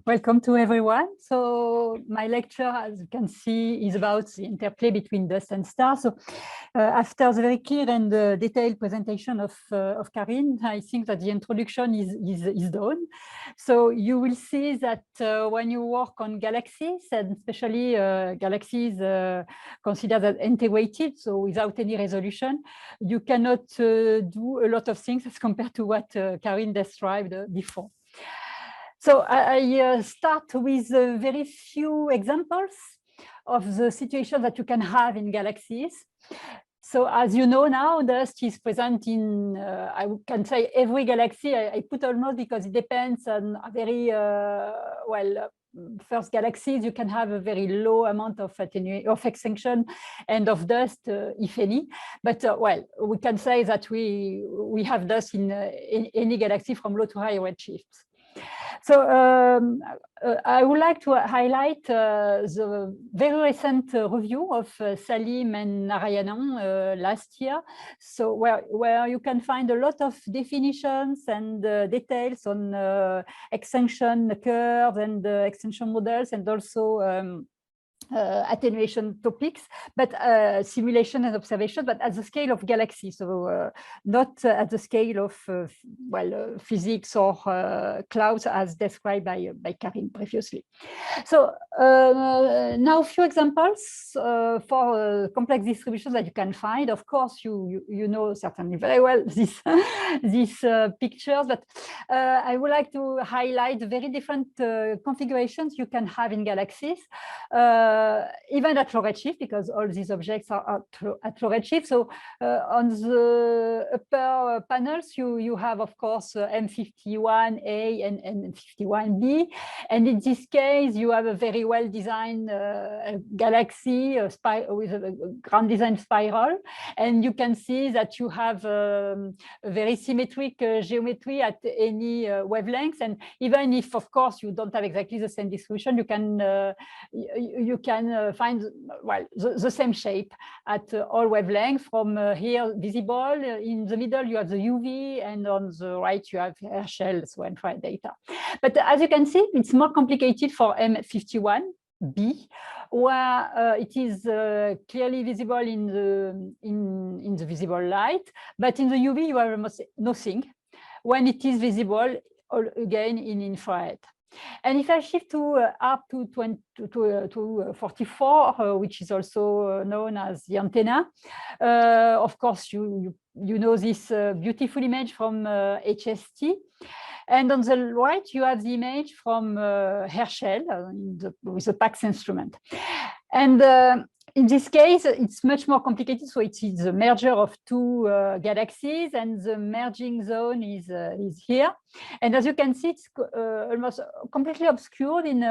Welcome to everyone. So my lecture, as you can see, is about the interplay between dust and stars. So after the very clear and detailed presentation of Karine, I think that the introduction is done. So you will see that when you work on galaxies, and especially galaxies considered as integrated, so without any resolution, you cannot do a lot of things as compared to what Karine described before. So I start with very few examples of the situation that you can have in galaxies. So as you know now, dust is present in, I can say every galaxy. I put almost because it depends on a very, first galaxies, you can have a very low amount of extinction and of dust, if any. But we can say that we have dust in any galaxy from low to high redshifts. So I would like to highlight the very recent review of Salim and Narayanan last year. So where you can find a lot of definitions and details on extinction curves and extinction models, and also attenuation topics, but simulation and observation, but at the scale of galaxies, so not at the scale of physics or clouds as described by Karine previously. So now a few examples for complex distributions that you can find. Of course, you know certainly very well these pictures, but I would like to highlight very different configurations you can have in galaxies. Even at low redshift, because all these objects are at low redshift. So on the upper panels, you have, of course, M51A and M51B. And in this case, you have a very well-designed galaxy with a grand design spiral. And you can see that you have a very symmetric geometry at any wavelengths. And even if, of course, you don't have exactly the same distribution, you can find the same shape at all wavelengths. From here visible, in the middle you have the UV, and on the right you have Herschel, so infrared data. But as you can see, it's more complicated for M51B, where it is clearly visible in the visible light, but in the UV you have almost nothing when it is visible again in infrared. And if I shift to up to 44, which is also known as the antenna, of course, you know this beautiful image from HST. And on the right, you have the image from Herschel with the PAX instrument. And in this case, it's much more complicated. So it is a merger of two galaxies, and the merging zone is here. And as you can see, it's almost completely obscured in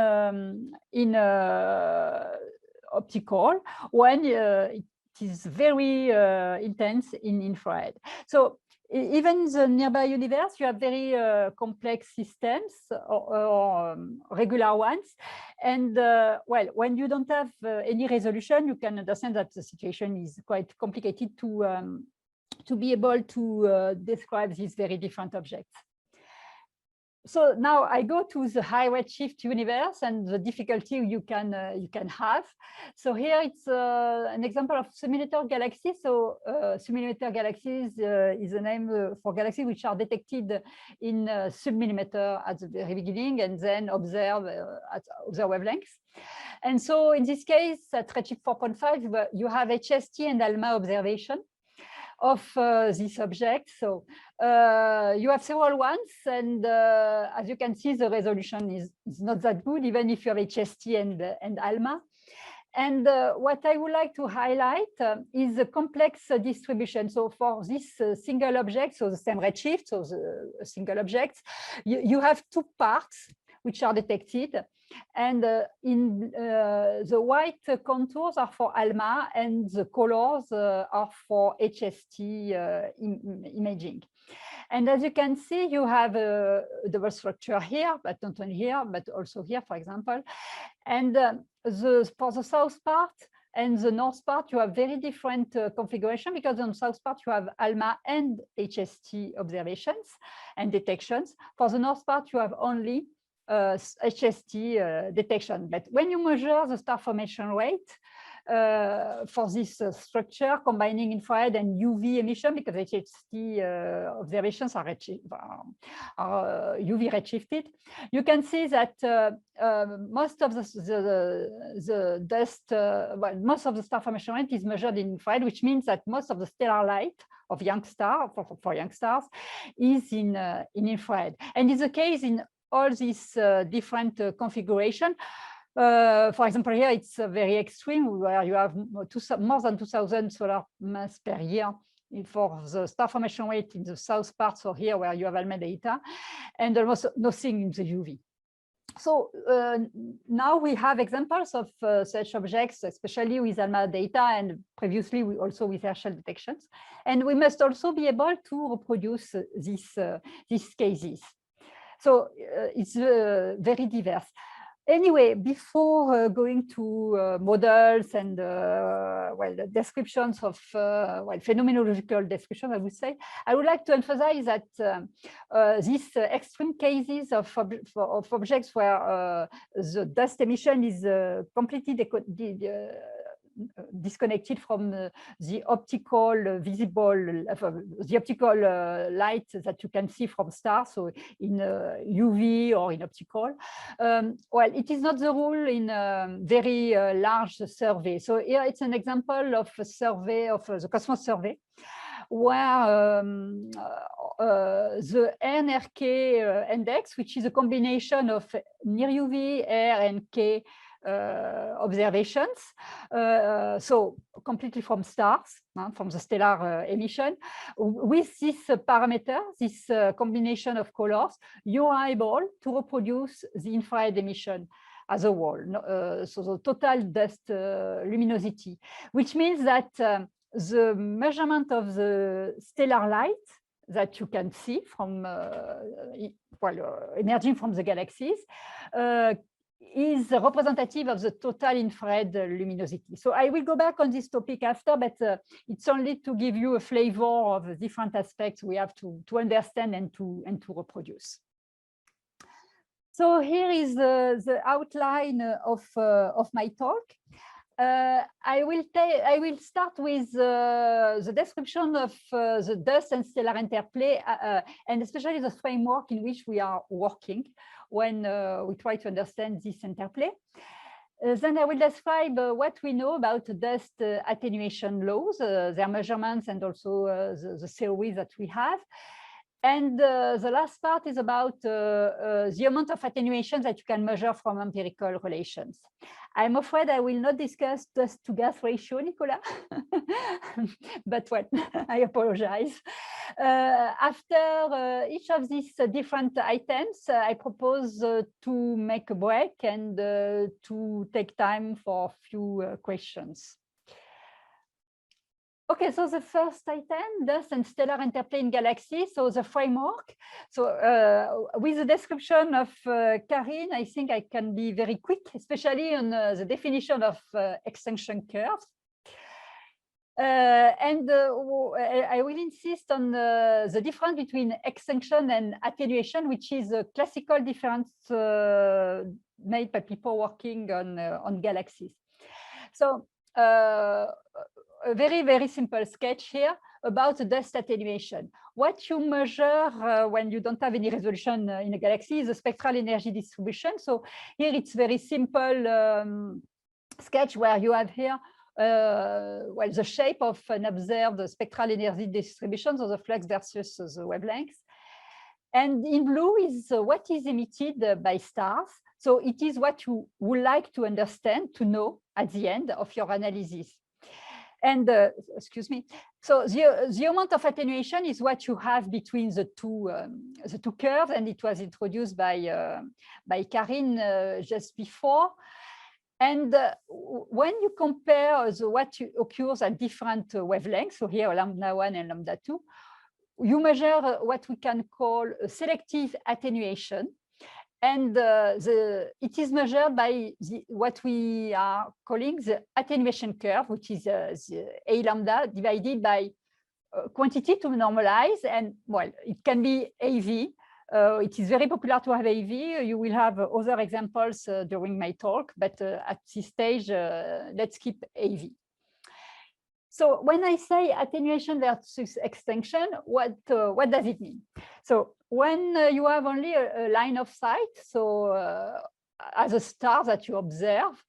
optical, when it is very intense in infrared. So even in the nearby universe, you have very complex systems or regular ones. And when you don't have any resolution, you can understand that the situation is quite complicated to be able to describe these very different objects. So now I go to the high redshift universe and the difficulty you can have. So here it's an example of submillimeter galaxies. So submillimeter galaxies is a name for galaxies which are detected in submillimeter at the very beginning, and then observed at other wavelengths. And so in this case, at redshift 4.5, you have HST and ALMA observation of this object. So you have several ones, and as you can see, the resolution is not that good, even if you have HST and ALMA. And what I would like to highlight is the complex distribution. So for this single object, so the same redshift, so the single objects, you have two parts which are detected. And in the white contours are for ALMA, and the colors are for HST imaging. And as you can see, you have a double structure here, but not only here, but also here, for example. And for the south part and the north part, you have very different configuration, because on the south part, you have ALMA and HST observations and detections. For the north part, you have only HST detection. But when you measure the star formation rate for this structure, combining infrared and UV emission, because HST observations are UV redshifted, you can see that most of the dust, well, most of the star formation rate is measured in infrared, which means that most of the stellar light of young star for young stars is in infrared, and is the case in all these different configuration. For example, here it's very extreme, where you have more than 2,000 solar mass per year for the star formation rate in the south part, so here where you have Alma-Data, and almost nothing in the UV. So now we have examples of such objects, especially with Alma-Data, and previously we also with Herschel detections. And we must also be able to reproduce these cases. So it's very diverse. Anyway, before going to models and well, the descriptions of well, phenomenological description, I would say, I would like to emphasize that these extreme cases of objects where the dust emission is completely disconnected from the optical visible, the optical light that you can see from stars, so in UV or in optical. Well, it is not the rule in very large survey. So here it's an example of a survey of the Cosmos survey, where the NRK index, which is a combination of near UV, R, and K observations, so completely from stars, from the stellar emission. With this parameter, this combination of colors, you are able to reproduce the infrared emission as a whole, so the total dust luminosity, which means that the measurement of the stellar light that you can see from emerging from the galaxies is representative of the total infrared luminosity. So I will go back on this topic after, but it's only to give you a flavor of the different aspects we have to understand and to reproduce. So here is the outline of my talk. I will start with the description of the dust and stellar interplay, and especially the framework in which we are working when we try to understand this interplay. Then I will describe what we know about dust attenuation laws, their measurements, and also the theories that we have. And the last part is about the amount of attenuation that you can measure from empirical relations. I'm afraid I will not discuss dust to gas ratio, Nicolas, but well, I apologize. After each of these different items, I propose to make a break and to take time for a few questions. Okay, so the first item, dust and stellar interplay in galaxies, so the framework. So with the description of Karin, I think I can be very quick, especially on the definition of extinction curves. And I will insist on the difference between extinction and attenuation, which is a classical difference made by people working on galaxies. So a very, very simple sketch here about the dust attenuation. What you measure when you don't have any resolution in a galaxy is the spectral energy distribution. So here it's very simple sketch where you have here well, the shape of an observed spectral energy distribution, so the flux versus the wavelengths. And in blue is what is emitted by stars. So it is what you would like to understand, to know at the end of your analysis. And excuse me. So the amount of attenuation is what you have between the two curves, and it was introduced by Karin just before. And when you compare what occurs at different wavelengths, so here lambda 1 and lambda 2, you measure what we can call a selective attenuation. And it is measured by what we are calling the attenuation curve, which is the A lambda divided by quantity to normalize. And well, it can be AV, It is very popular to have AV. You will have other examples during my talk, but at this stage, let's keep AV. So when I say attenuation versus extinction, what does it mean? So when you have only a line of sight, so as a star that you observe,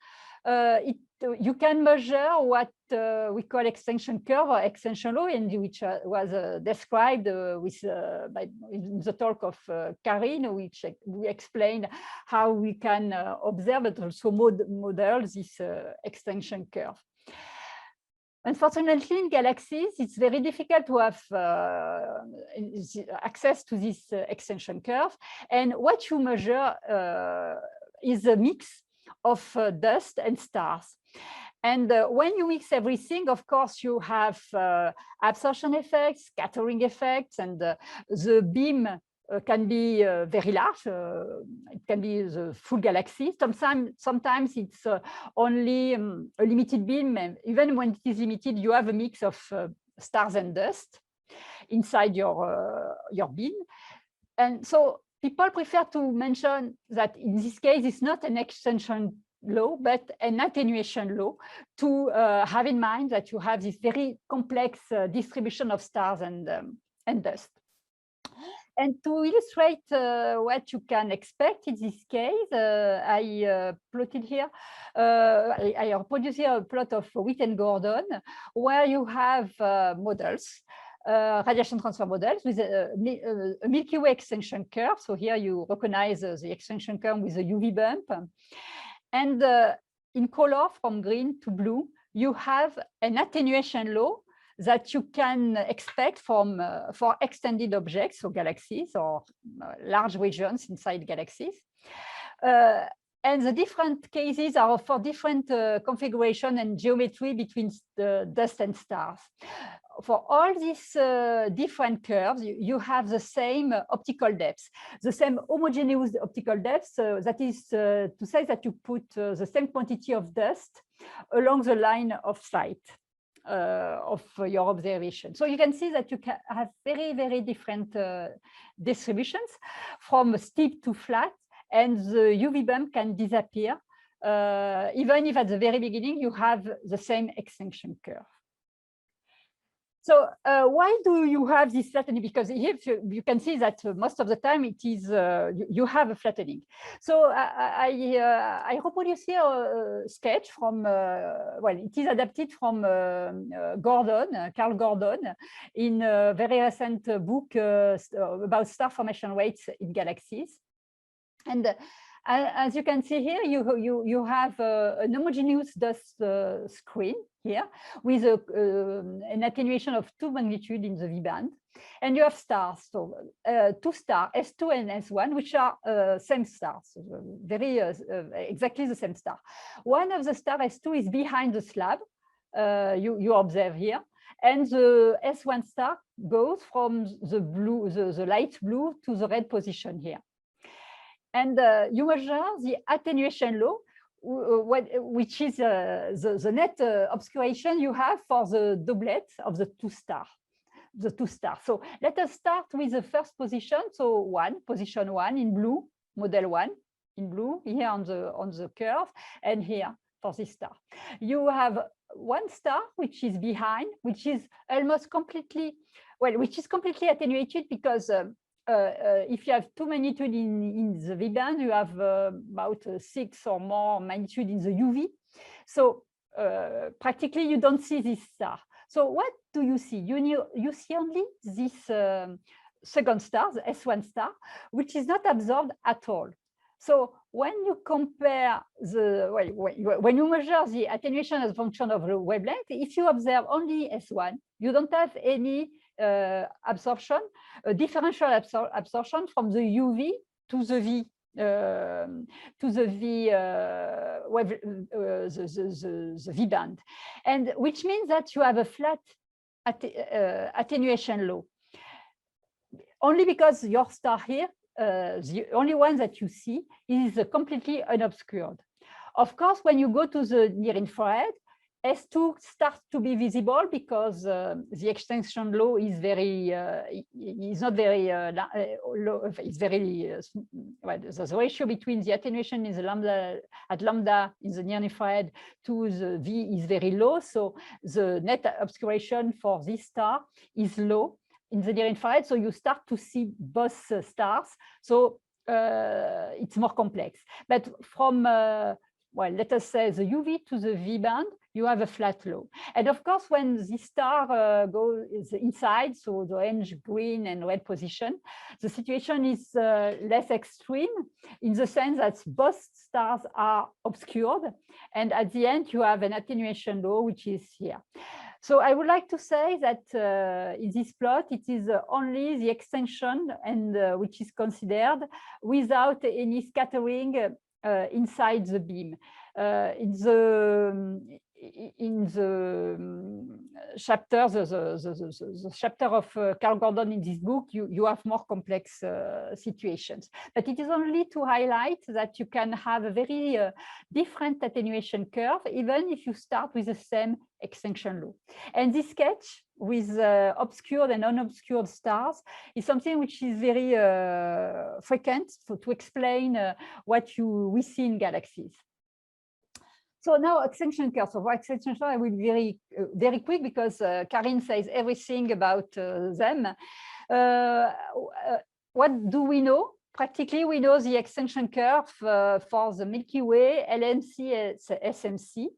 you can measure what we call extinction curve or extinction law, and which was described in the talk of Karin, which we explained how we can observe but also model this extinction curve. Unfortunately, in galaxies, it's very difficult to have access to this extinction curve. And what you measure is a mix of dust and stars. And when you mix everything, of course, you have absorption effects, scattering effects, and the beam can be very large. It can be the full galaxy. Sometimes it's only a limited beam. And even when it is limited, you have a mix of stars and dust inside your beam. And so people prefer to mention that in this case, it's not an extinction law, but an attenuation law, to have in mind that you have this very complex distribution of stars and dust. And to illustrate what you can expect in this case, I plotted here, I reproduced here a plot of Witt and Gordon, where you have models, radiation transfer models with a Milky Way extinction curve. So here you recognize the extinction curve with a UV bump. And in color from green to blue, you have an attenuation law that you can expect from for extended objects, so galaxies or large regions inside galaxies. And the different cases are for different configuration and geometry between the dust and stars. For all these different curves, you have the same optical depth, the same homogeneous optical depth. That is to say that you put the same quantity of dust along the line of sight of your observation. So you can see that you can have very, very different distributions from steep to flat, and the UV bump can disappear, even if at the very beginning you have the same extinction curve. So why do you have this flattening? Because here you can see that most of the time it is you have a flattening. So I reproduce here a sketch from well, it is adapted from Gordon, Carl Gordon, in a very recent book about star formation rates in galaxies. And as you can see here, you have an homogeneous dust screen here with an attenuation of 2 magnitude in the V band. And you have stars, so 2 stars, S2 and S1, which are same stars, very exactly the same star. One of the star S2 is behind the slab, you observe here. And the S1 star goes from the blue, the light blue to the red position here. And you measure the attenuation law, which is the net obscuration you have for the doublet of the two stars. So let us start with the first position. So position 1 in blue, model 1 in blue here on the curve, and here for this star. You have one star which is behind, which is almost completely, well, which is completely attenuated because if you have 2 magnitude in the V band, you have about 6 or more magnitude in the UV. So practically you don't see this star. So what do you see? You see only this second star, the S1 star, which is not absorbed at all. So when you compare when you measure the attenuation as a function of the wavelength, if you observe only S1, you don't have any absorption, differential absorption from the UV to the V, the V band, and which means that you have a flat attenuation law. Only because your star here, the only one that you see, is completely unobscured. Of course, when you go to the near infrared, S2 starts to be visible because the extinction law is very is not very low. It's very well, the ratio between the attenuation in the lambda at lambda in the near infrared to the V is very low. So the net obscuration for this star is low in the near infrared. So you start to see both stars. So it's more complex. But from well, let us say the UV to the V band, you have a flat law. And of course, when the star goes inside, so the orange, green, and red position, the situation is less extreme in the sense that both stars are obscured. And at the end, you have an attenuation law, which is here. So I would like to say that in this plot, it is only the extension and which is considered without any scattering inside the beam. In the chapter, the chapter of Carl Gordon in this book, you have more complex situations. But it is only to highlight that you can have a very different attenuation curve, even if you start with the same extinction law. And this sketch with obscured and unobscured stars is something which is very frequent to explain what we see in galaxies. So now extinction curve. So for extinction curve, I will be very quick because Karin says everything about them. What do we know? Practically, we know the extinction curve for the Milky Way, LMC, and SMC.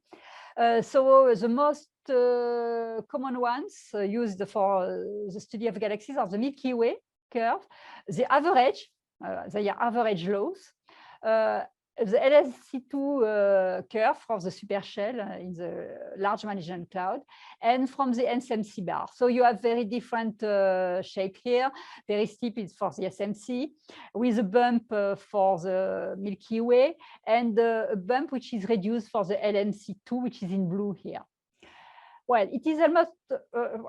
So the most common ones used for the study of galaxies are the Milky Way curve, the average, they are average laws, the LSC2 curve for the supershell in the Large Magellan Cloud, and from the SMC bar. So you have very different shape here. Very steep is for the SMC, with a bump for the Milky Way, and a bump which is reduced for the LMC2, which is in blue here. Well, it is almost,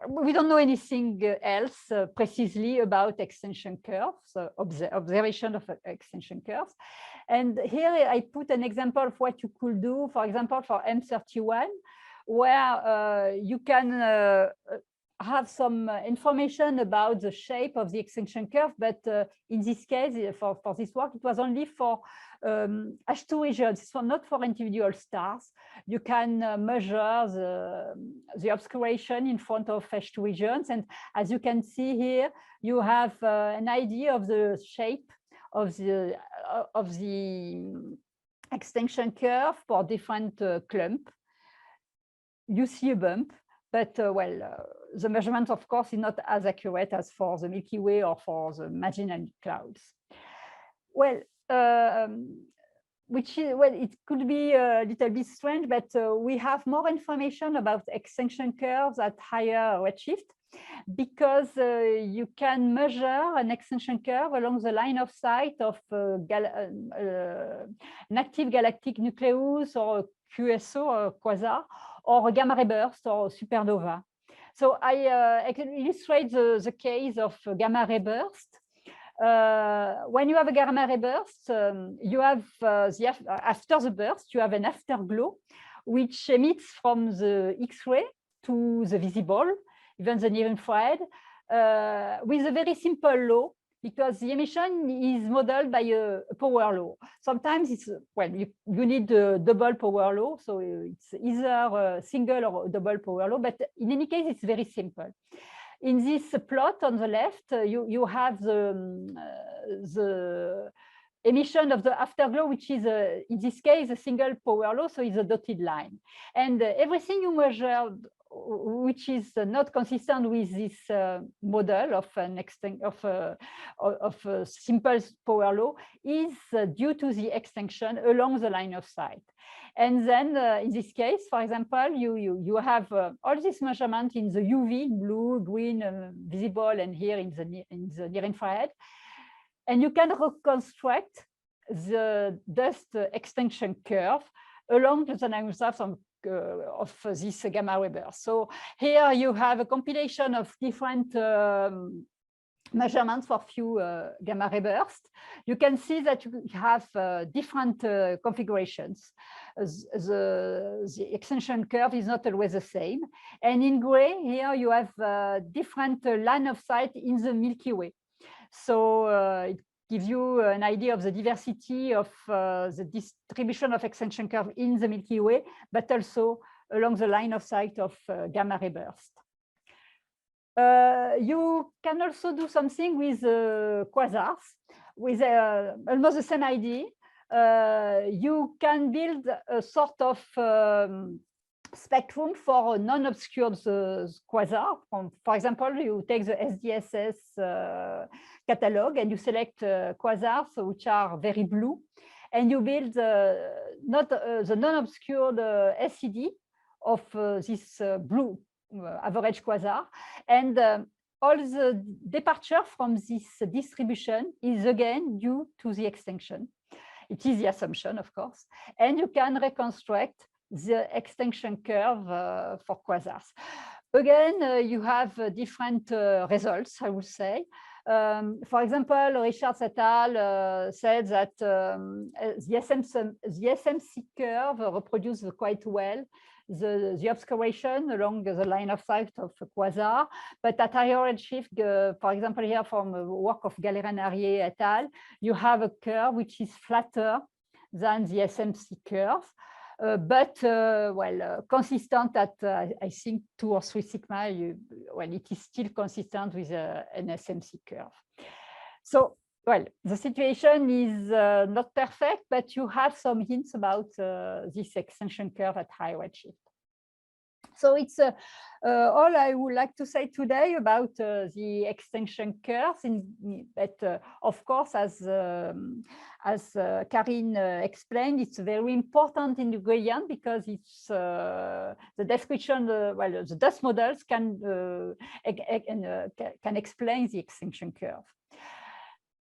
we don't know anything else precisely about extinction curves, observation of extinction curves. And here I put an example of what you could do, for example, for M31, where you can have some information about the shape of the extinction curve, but in this case, for this work, it was only for H2 regions, so not for individual stars. You can measure the obscuration in front of H2 regions, and as you can see here, you have an idea of the shape of the extinction curve for different clump. You see a bump, but well, the measurement, of course, is not as accurate as for the Milky Way or for the Magellan Clouds. Well, which is, well, it could be a little bit strange, but we have more information about extinction curves at higher redshift, because you can measure an extinction curve along the line of sight of an active galactic nucleus or a QSO or quasar, or a gamma ray burst or supernova. So I can illustrate the case of gamma ray burst. When you have a gamma ray burst, you have after the burst, you have an afterglow, which emits from the X-ray to the visible, even the near infrared, with a very simple law, because the emission is modeled by a power law. Sometimes it's, well, you need a double power law, so it's either a single or a double power law, but in any case, it's very simple. In this plot on the left, you have the emission of the afterglow, which is, in this case, a single power law, so it's a dotted line. And everything you measured, which is not consistent with this model of a simple power law, is due to the extinction along the line of sight. And then in this case, for example, you have all this measurement in the UV, blue, green, visible, and here in the near infrared. And you can reconstruct the dust extinction curve along the line of sight of this gamma ray burst. So here you have a compilation of different measurements for few gamma ray bursts, you can see that you have different configurations. The extension curve is not always the same. And in gray, here you have different line of sight in the Milky Way. So it gives you an idea of the diversity of the distribution of extension curve in the Milky Way, but also along the line of sight of gamma ray burst. You can also do something with quasars with almost the same idea. You can build a sort of spectrum for a non-obscured quasar. For example, you take the SDSS catalog and you select quasars which are very blue, and you build the non-obscured SCD of this blue average quasar, and all the departure from this distribution is again due to the extinction. It is the assumption, of course, and you can reconstruct the extinction curve for quasars. Again, you have different results, I would say. For example, Richard et al. Said that the SMC curve reproduces quite well the obscuration along the line of sight of a quasar, but at higher redshift, for example, here from the work of Galerian-Harrier et al., you have a curve which is flatter than the SMC curve, but consistent at I think 2 or 3 sigma. It is still consistent with an SMC curve. So, well, the situation is not perfect, but you have some hints about this extension curve at high redshift. So it's all I would like to say today about the extension curves. But of course, as Karine explained, it's a very important ingredient because it's the description. The dust models can explain the extinction curve.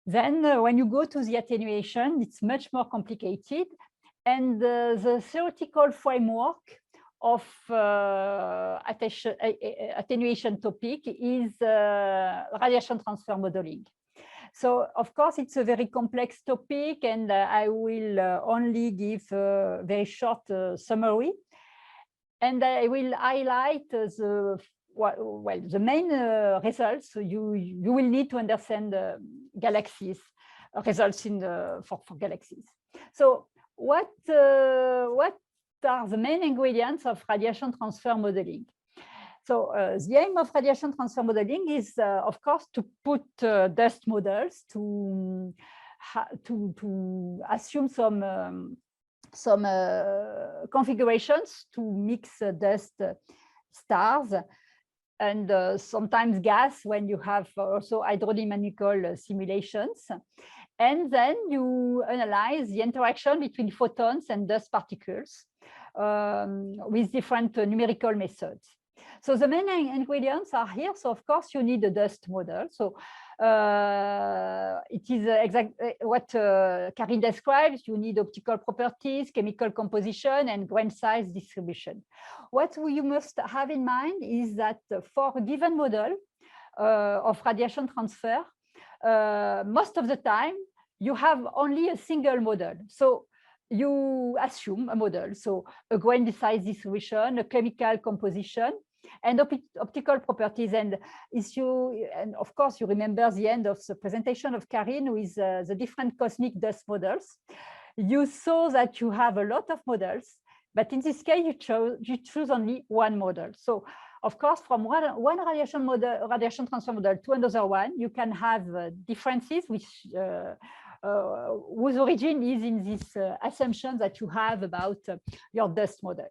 Then when you go to the attenuation, it's much more complicated. And the theoretical framework of attenuation topic is radiation transfer modeling. So, of course, it's a very complex topic, and I will only give a very short summary. And I will highlight the main results you will need to understand galaxies, results for galaxies. So what are the main ingredients of radiation transfer modeling? So the aim of radiation transfer modeling is, of course, to put dust models to assume some configurations to mix dust stars and sometimes gas when you have also hydrodynamical simulations. And then you analyze the interaction between photons and dust particles with different numerical methods. So the main ingredients are here. So of course you need a dust model. So it is exactly what Karine describes. You need optical properties, chemical composition, and grain size distribution. What you must have in mind is that for a given model of radiation transfer, most of the time you have only a single model. So you assume a model, so a grain size distribution, a chemical composition, and optical properties. And of course, you remember the end of the presentation of Karine with the different cosmic dust models. You saw that you have a lot of models, but in this case, you choose only one model. So, of course, from one radiation transfer model to another one, you can have differences which whose origin is in this assumption that you have about your dust model.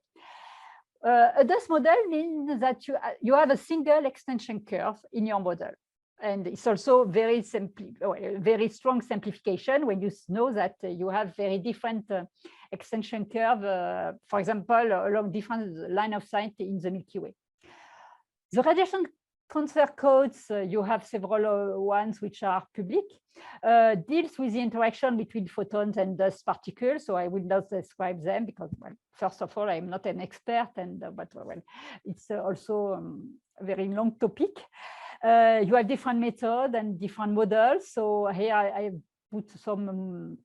A dust model means that you have a single extension curve in your model. And it's also very strong simplification when you know that you have very different extension curve, for example, along different line of sight in the Milky Way. The radiation transfer codes, you have several ones which are public, deals with the interaction between photons and dust particles. So I will not describe them because, well, first of all, I'm not an expert, and but well, it's also very long topic. You have different methods and different models. So here I put some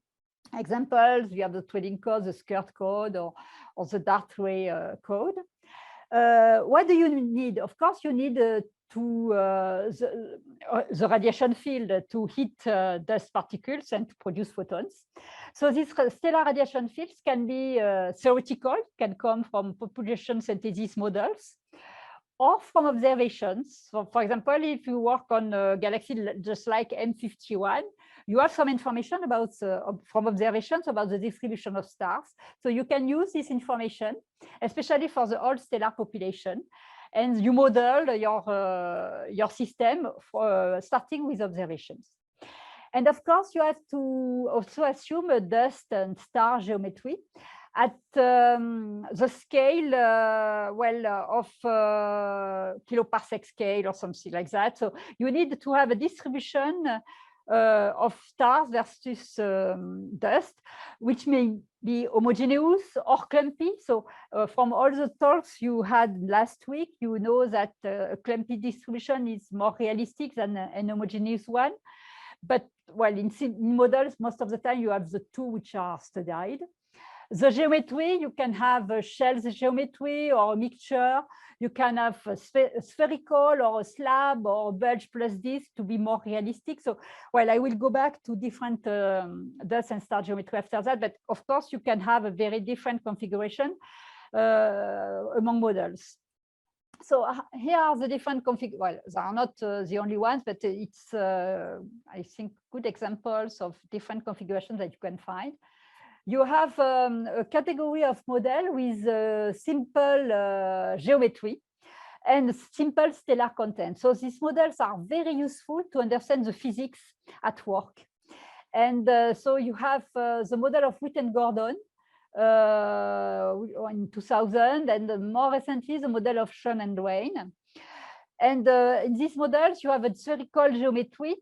examples. You have the trading code, the skirt code, or the Dartway code. What do you need? Of course, you need the radiation field to hit dust particles and to produce photons. So these stellar radiation fields can be theoretical, can come from population synthesis models, or from observations. So, for example, if you work on a galaxy just like M51, you have some information about from observations about the distribution of stars. So you can use this information, especially for the whole stellar population, and you model your system for, starting with observations. And of course, you have to also assume a dust and star geometry at the scale, of kiloparsec scale or something like that. So you need to have a distribution of stars versus dust, which may be homogeneous or clumpy. So from all the talks you had last week, you know that a clumpy distribution is more realistic than an homogeneous one. But well, in models, most of the time you have the two which are studied. The geometry, you can have a shells geometry or a mixture. You can have a spherical or a slab or a bulge plus this to be more realistic. So, well, I will go back to different dust and star geometry after that. But of course, you can have a very different configuration among models. So here are the different config. Well, they are not the only ones, but it's, I think, good examples of different configurations that you can find. You have a category of model with simple geometry and simple stellar content. So these models are very useful to understand the physics at work. And so you have the model of Witt and Gordon in 2000, and more recently, the model of Schoen and Duane. And in these models, you have a spherical geometry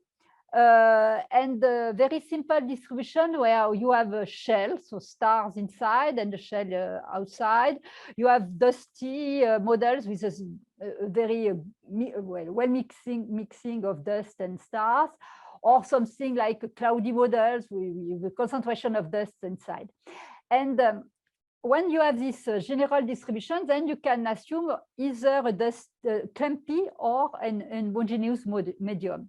and a very simple distribution where you have a shell, so stars inside and the shell outside. You have dusty models with a very well mixing of dust and stars, or something like cloudy models with a concentration of dust inside. And when you have this general distribution, then you can assume either a dust clumpy or an homogeneous medium.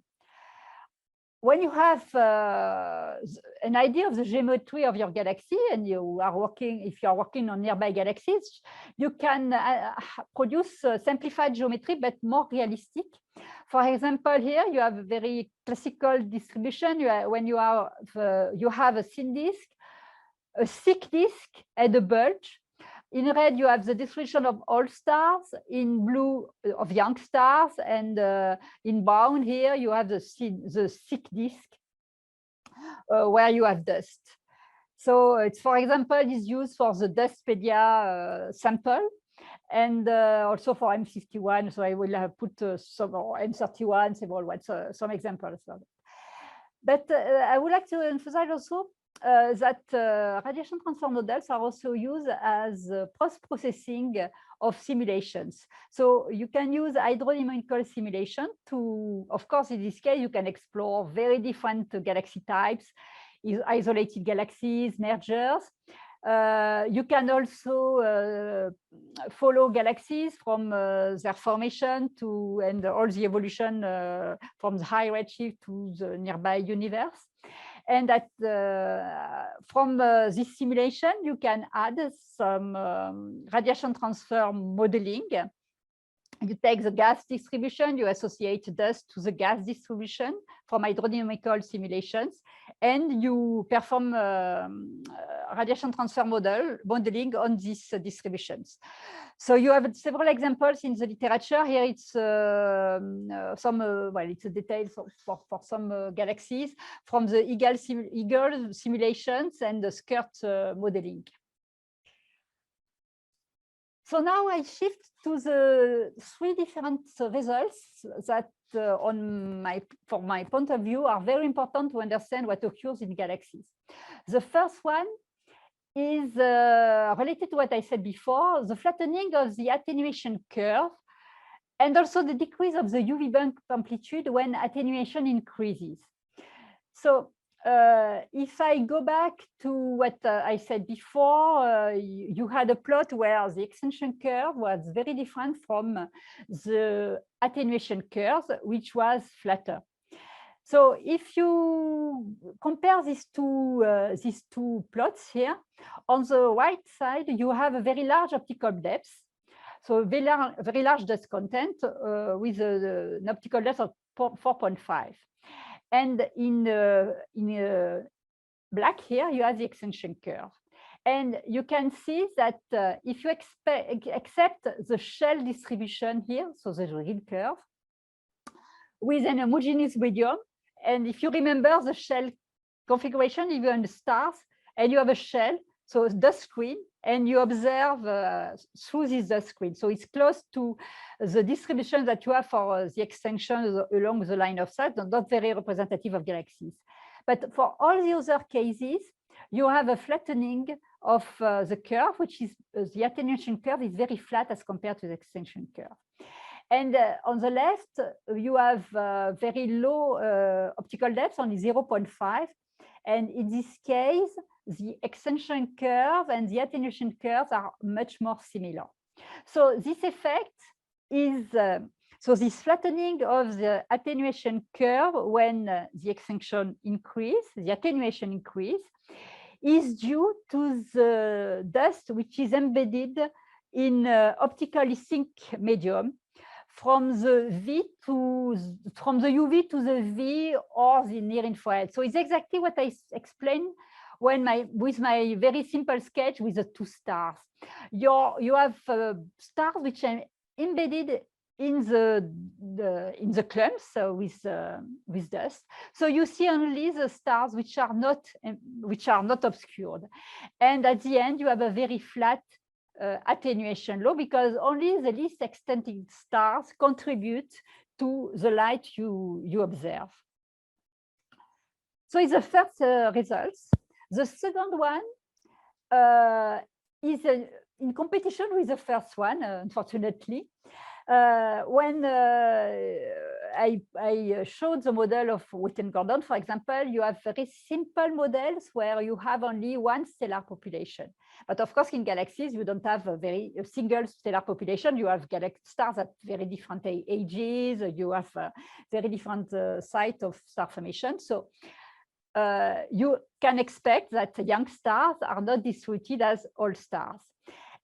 When you have an idea of the geometry of your galaxy and you are working, if you are working on nearby galaxies, you can produce simplified geometry, but more realistic. For example, here you have a very classical distribution. When you have a thin disk, a thick disk, and a bulge. In red, you have the distribution of all stars. In blue, of young stars, and in brown here you have the thick disk where you have dust. So it's, for example, is used for the Dustpedia sample, and also for M51. So I will put some, or M31, several ones, some examples of it. But I would like to emphasize also that radiation transfer models are also used as post-processing of simulations. So you can use hydrodynamical simulation to, of course, in this case, you can explore very different galaxy types, isolated galaxies, mergers. You can also follow galaxies from their formation to, and all the evolution from the high redshift to the nearby universe. And that from this simulation, you can add some radiation transfer modeling. You take the gas distribution, you associate dust to the gas distribution from hydrodynamical simulations, and you perform radiation transfer modeling on these distributions. So you have several examples in the literature. Here it's some, well, it's a detail for some galaxies from the Eagle simulations and the skirt modeling. So now I shift to the three different results that, from my point of view, are very important to understand what occurs in galaxies. The first one is related to what I said before, the flattening of the attenuation curve and also the decrease of the UV bump amplitude when attenuation increases. So if I go back to what I said before, you had a plot where the extension curve was very different from the attenuation curve, which was flatter. So if you compare these two plots here, on the right side, you have a very large optical depth. So very large dust content with an optical depth of 4.5. And in black here, you have the extension curve. And you can see that if you accept the shell distribution here, so the real curve, with an homogeneous medium, and if you remember the shell configuration, if you're in the stars, and you have a shell, so a dust screen, and you observe through this dust screen. So it's close to the distribution that you have for the extension along the line of sight, not very representative of galaxies. But for all the other cases, you have a flattening of the curve, which is the attenuation curve is very flat as compared to the extension curve. And on the left, you have very low optical depth, only 0.5. And in this case, the extension curve and the attenuation curves are much more similar. So this effect is, so this flattening of the attenuation curve when the extension increase, the attenuation increase, is due to the dust which is embedded in optically sync medium from the UV to the V or the near infrared. So it's exactly what I explained with my very simple sketch with the two stars. You have stars which are embedded in the clumps with dust. So you see only the stars which are not obscured, and at the end you have a very flat attenuation law because only the least extended stars contribute to the light you observe. So it's the first results. The second one is in competition with the first one, unfortunately. When I showed the model of Witten-Gordon, for example, you have very simple models where you have only one stellar population. But of course, in galaxies, you don't have a single stellar population. You have stars at very different ages. You have very different site of star formation. So you can expect that young stars are not distributed as all stars.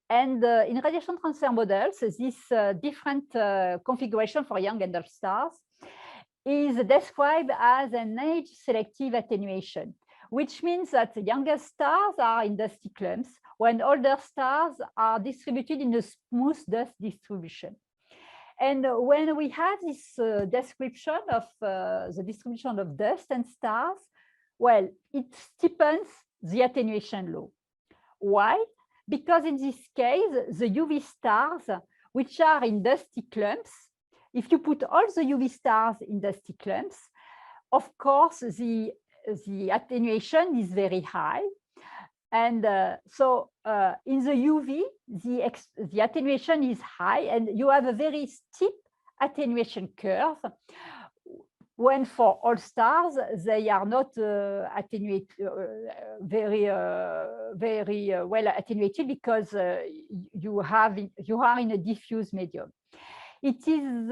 And in radiation transfer models, this different configuration for young and old stars is described as an age-selective attenuation, which means that the younger stars are in dusty clumps, when older stars are distributed in a smooth dust distribution. And when we have this description of the distribution of dust and stars, well, it steepens the attenuation law. Why? Because in this case, the UV stars, which are in dusty clumps, if you put all the UV stars in dusty clumps, of course, the attenuation is very high. And so in the UV, the attenuation is high, and you have a very steep attenuation curve, when for all stars, they are not attenuated, very well attenuated because you are in a diffuse medium. It is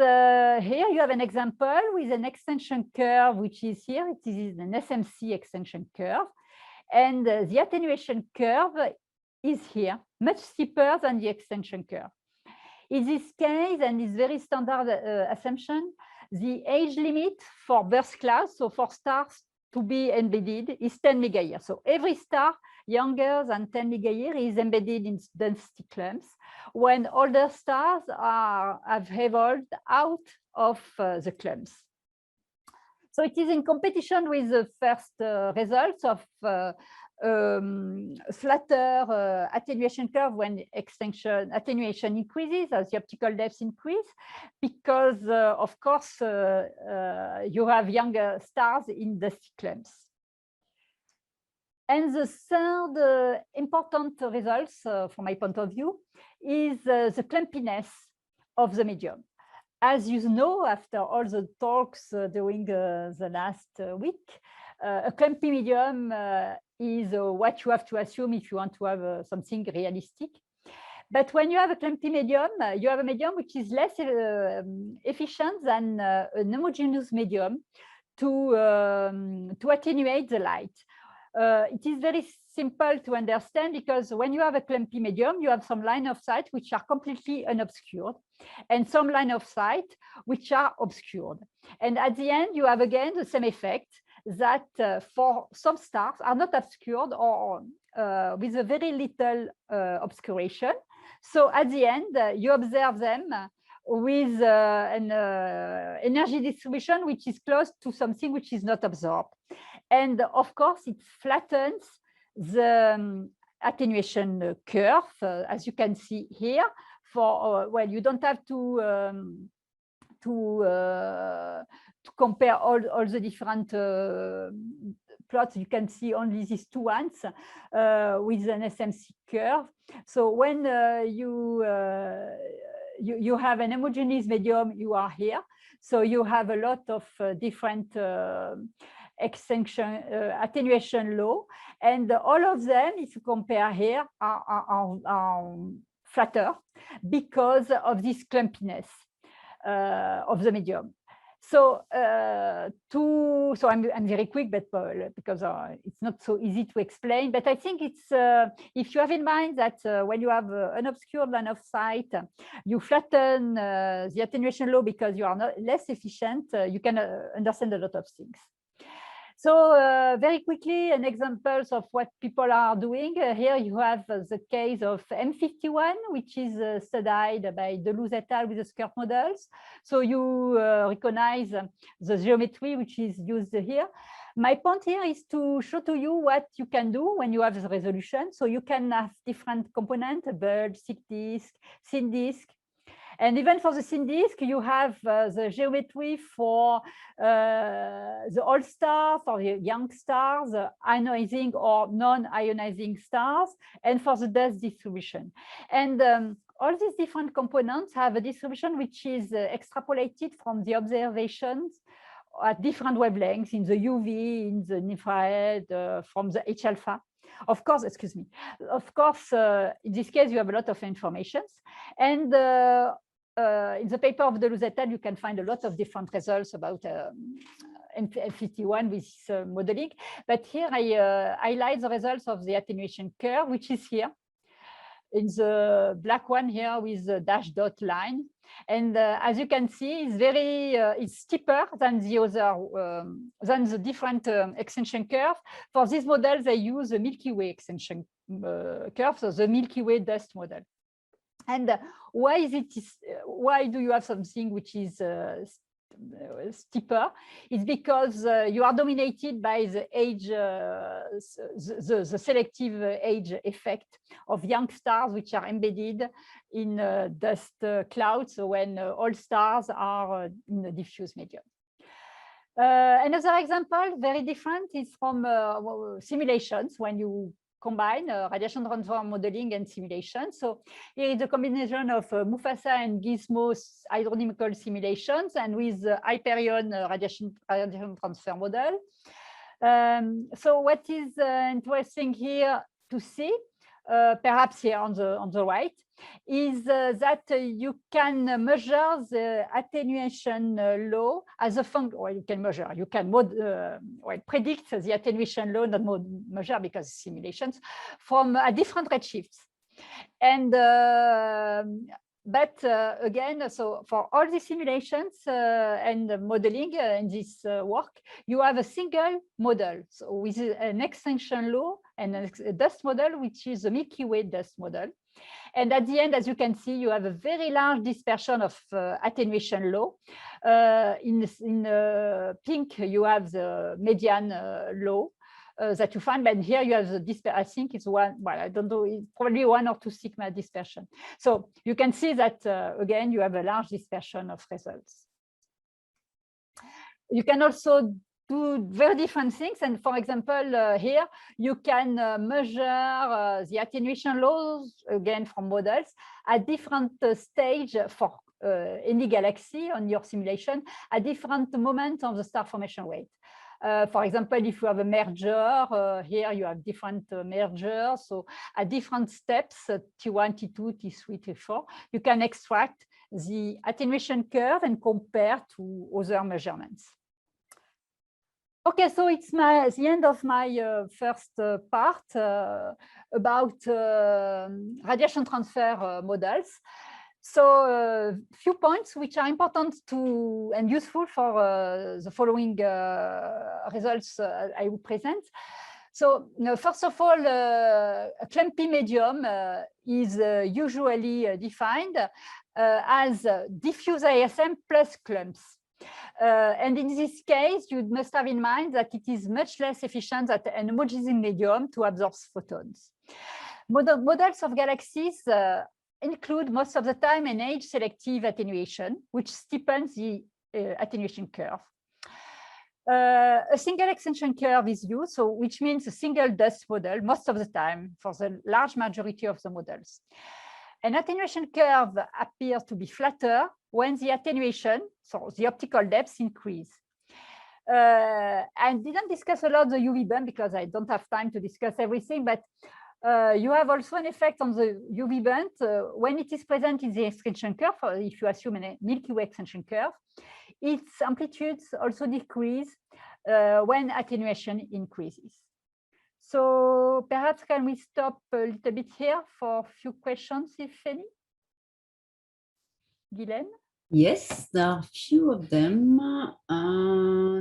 here you have an example with an extension curve, which is here. It is an SMC extension curve. And the attenuation curve is here, much steeper than the extension curve. In this case, and it's very standard assumption, the age limit for burst clouds, so for stars to be embedded, is 10 megayears. So every star younger than 10 megayears is embedded in density clumps, when older stars have evolved out of the clumps. So it is in competition with the first results of flatter attenuation curve when attenuation increases as the optical depths increase, because of course you have younger stars in dusty clumps. And the third important results from my point of view is the clumpiness of the medium. as you know, after all the talks during the last week, a clumpy medium is what you have to assume if you want to have something realistic. But when you have a clumpy medium, you have a medium which is less efficient than an homogeneous medium to attenuate the light. It is very simple to understand because when you have a clumpy medium, you have some line of sight which are completely unobscured and some line of sight which are obscured. And at the end, you have again the same effect that for some stars are not obscured or with a very little obscuration. So at the end, you observe them with an energy distribution which is close to something which is not absorbed. And of course, it flattens the attenuation curve, as you can see here. For well, you don't have to compare all the different plots. You can see only these two ones with an SMC curve. So when you have an homogeneous medium, you are here. So you have a lot of different extinction attenuation law, and all of them, if you compare here, are flatter because of this clumpiness of the medium. So I'm very quick, but because it's not so easy to explain. But I think it's if you have in mind that when you have an obscured line of sight, you flatten the attenuation law because you are less efficient. You can understand a lot of things. So very quickly, an examples of what people are doing. Here you have the case of M51, which is studied by Delouz et al. With the SCURT models. So you recognize the geometry which is used here. My point here is to show to you what you can do when you have the resolution. So you can have different components, a bulge, thick disk, thin disk. And even for the thin disk, you have the geometry for the old stars, for the young stars, ionizing or non-ionizing stars, and for the dust distribution. And all these different components have a distribution which is extrapolated from the observations at different wavelengths in the UV, in the infrared, from the H alpha. Of course, excuse me. Of course, in this case, you have a lot of information. And in the paper of Delouz et al., you can find a lot of different results about M51 with modeling. But here I highlight the results of the attenuation curve, which is here in the black one here with the dashed dot line. And as you can see, it's very it's steeper than the other than the different extension curve. For these models, they use the Milky Way extension curve, so the Milky Way dust model. And why is it? Why do you have something which is steeper? It's because you are dominated by the age, the selective age effect of young stars, which are embedded in dust clouds when all stars are in a diffuse medium. Another example, very different, is from simulations when you combine radiation transform modeling and simulation. So here is a combination of Mufasa and Gizmo's hydrodynamical simulations and with the Hyperion radiation transfer model. So what is interesting here to see, perhaps here on the right, is that you can measure the attenuation law as a function, or you can measure, you can predict the attenuation law, not measure because simulations, from different redshifts. And but again, so for all the simulations and modeling in this work, you have a single model, so with an extinction law and a dust model, which is the Milky Way dust model. And at the end, as you can see, you have a very large dispersion of attenuation law. In pink, you have the median law that you find, but here you have the I think it's one, well, I don't know, it's probably 1 or 2 sigma dispersion. So you can see that, again, you have a large dispersion of results. You can also do very different things. And for example, here you can measure the attenuation laws, again, from models at different stage for any galaxy on your simulation at different moments of the star formation rate. For example, if you have a merger, here you have different mergers. So at different steps, T1, T2, T3, T4, you can extract the attenuation curve and compare to other measurements. Okay, so it's the end of my first part about radiation transfer models. So few points which are important to and useful for the following results I will present. So first of all, a clumpy medium is usually defined as diffuse ASM plus clumps. And in this case, you must have in mind that it is much less efficient than an homogeneous medium to absorb photons. Models of galaxies include most of the time an age-selective attenuation, which steepens the attenuation curve. A single extension curve is used, so which means a single dust model most of the time for the large majority of the models. An attenuation curve appears to be flatter when the attenuation, so the optical depths, increase. I didn't discuss a lot the UV bump because I don't have time to discuss everything, but you have also an effect on the UV band when it is present in the extension curve. If you assume a Milky Way extension curve, its amplitudes also decrease when attenuation increases. So perhaps can we stop a little bit here for a few questions, if any? Guylaine? Yes, there are a few of them.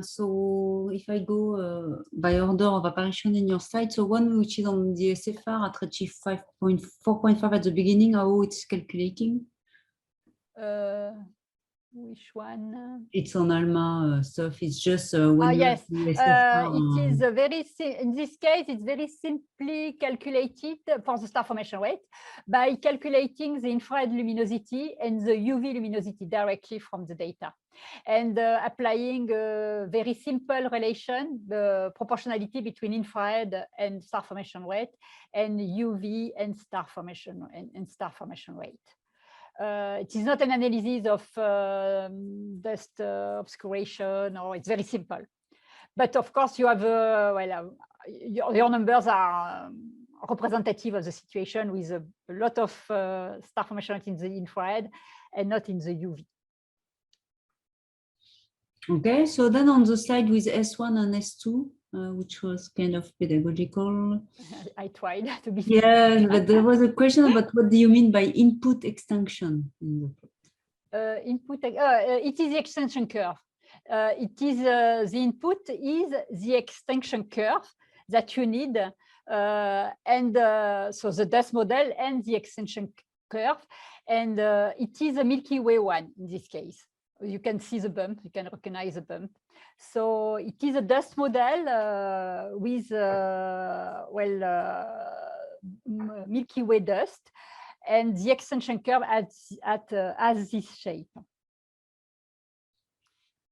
So if I go by order of apparition in your slide, so one which is on the SFR at redshift 4.5 at the beginning, how it's calculating? Which one? It's on ALMA stuff. It's just when yes, SFR, it is very in this case. It's very simply calculated for the star formation rate by calculating the infrared luminosity and the UV luminosity directly from the data, and applying a very simple relation, the proportionality between infrared and star formation rate, and UV and star formation rate. It is not an analysis of dust obscuration, or it's very simple. But of course, you have your numbers are representative of the situation with a lot of star formation in the infrared and not in the UV. Okay, so then on the slide with S1 and S2, which was kind of pedagogical. I tried to be. Yeah, but there was a question about what do you mean by input extinction? It is the extension curve. The input is the extinction curve that you need, so the dust model and the extension curve, and it is a Milky Way one in this case. You can see the bump, you can recognize the bump. So it is a dust model with Milky Way dust, and the extension curve has this shape.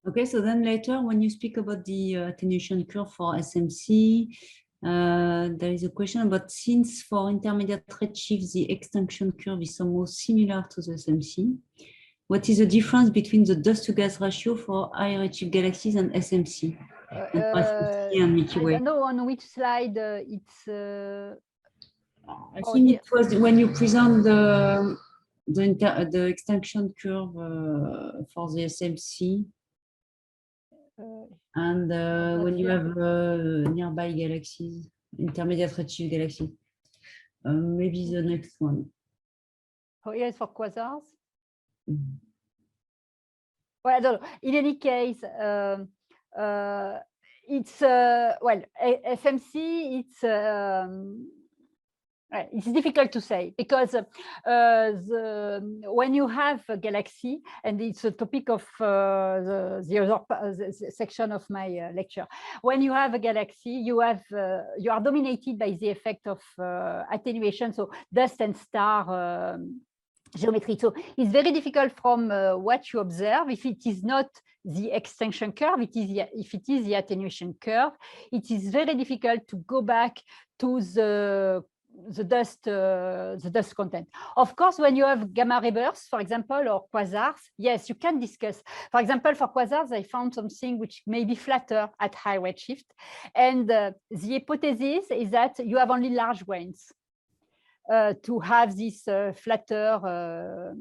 Okay, so then later when you speak about the attenuation curve for SMC, there is a question about, since for intermediate redshift the extinction curve is almost similar to the SMC, what is the difference between the dust-to-gas ratio for high redshift galaxies and SMC? And Milky Way? I don't know on which slide it's. I think it was when you present the extinction curve for the SMC, and when you have nearby galaxies, intermediate redshift galaxies. Maybe the next one. Oh yes, for quasars. Well, I don't know. In any case, it's FMC. It's difficult to say because when you have a galaxy, and it's a topic of the other section of my lecture. When you have a galaxy, you are dominated by the effect of attenuation, so dust and star geometry. So it's very difficult from what you observe. If it is not the extinction curve, if it is the attenuation curve, it is very difficult to go back to the the dust content. Of course, when you have gamma ray bursts, for example, or quasars, yes, you can discuss. For example, for quasars, I found something which may be flatter at high redshift. And the hypothesis is that you have only large grains to have this flatter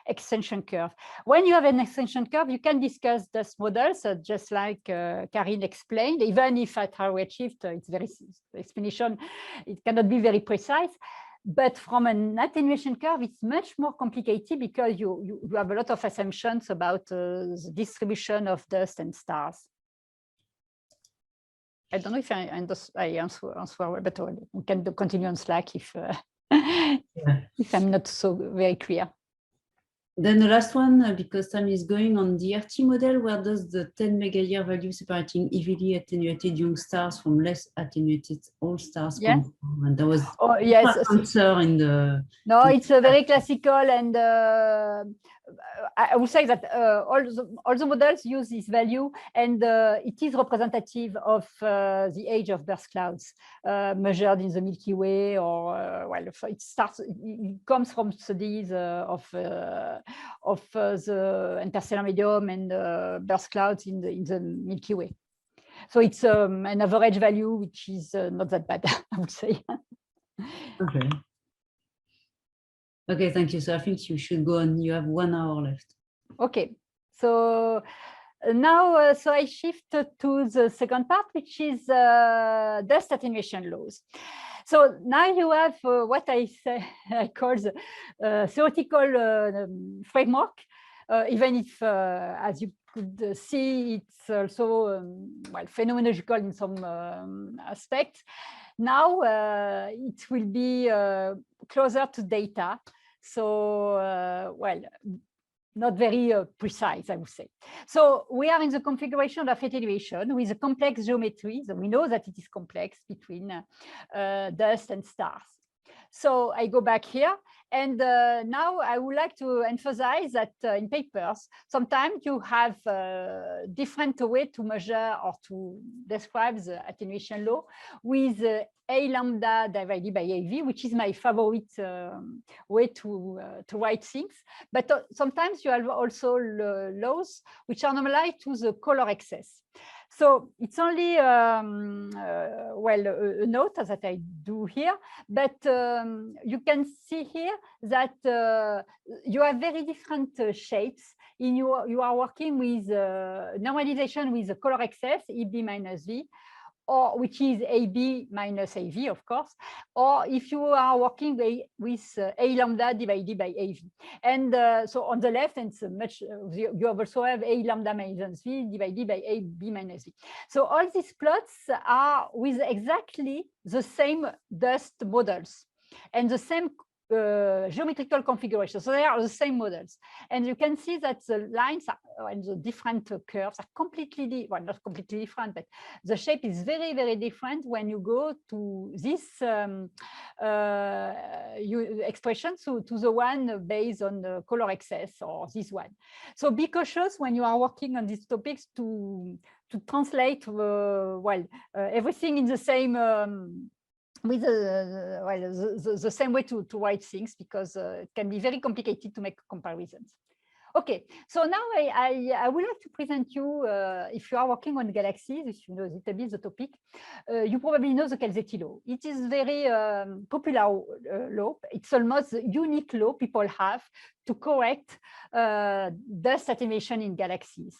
extension curve. When you have an extension curve, you can discuss dust models, just like Karine explained, even if at high redshift, it's very explanation, it cannot be very precise. But from an attenuation curve, it's much more complicated because you have a lot of assumptions about the distribution of dust and stars. I don't know if I answer well, but we can continue on Slack if if I'm not so very clear. Then the last one, because time is going, on the RT model, where does the 10 megayear value separating heavily attenuated young stars from less attenuated old stars come from? And there was yes, answer in the... No, it's a very classical, and I would say that all the models use this value, and it is representative of the age of burst clouds measured in the Milky Way, or well, it comes from studies of the interstellar medium and burst clouds in the Milky Way. So it's an average value, which is not that bad, I would say. Okay. Okay, thank you. So I think you should go on. You have 1 hour left. Okay, so now, so I shift to the second part, which is dust attenuation laws. So now you have what I call the theoretical framework, even if, as you could see, it's also well, phenomenological in some aspects. Now it will be closer to data, so well, not very precise, I would say. So we are in the configuration of attenuation with a complex geometry. So we know that it is complex between dust and stars. So I go back here, and now I would like to emphasize that in papers, sometimes you have different way to measure or to describe the attenuation law with A lambda divided by AV, which is my favorite way to write things. But sometimes you have also laws which are normalized to the color excess. So it's only, well, a note that I do here, but you can see here that you have very different shapes. You are working with normalization with the color excess, EB minus V, or which is AB minus AV, of course, or if you are working with A lambda divided by AV. And so on the left, and so much, you also have A lambda minus V divided by AB minus V. So all these plots are with exactly the same dust models and the same geometrical configuration. So they are the same models. And you can see that the lines are, and the different curves are completely, well, not completely different, but the shape is very, very different when you go to this expression, so to the one based on the color excess, or this one. So be cautious when you are working on these topics to translate, well, everything in the same with well, the same way to write things, because it can be very complicated to make comparisons. Okay, so now I would like to present you, if you are working on galaxies, if you know a little bit the topic, you probably know the Calzetti law. It is very popular law. It's almost a unique law people have to correct dust attenuation in galaxies.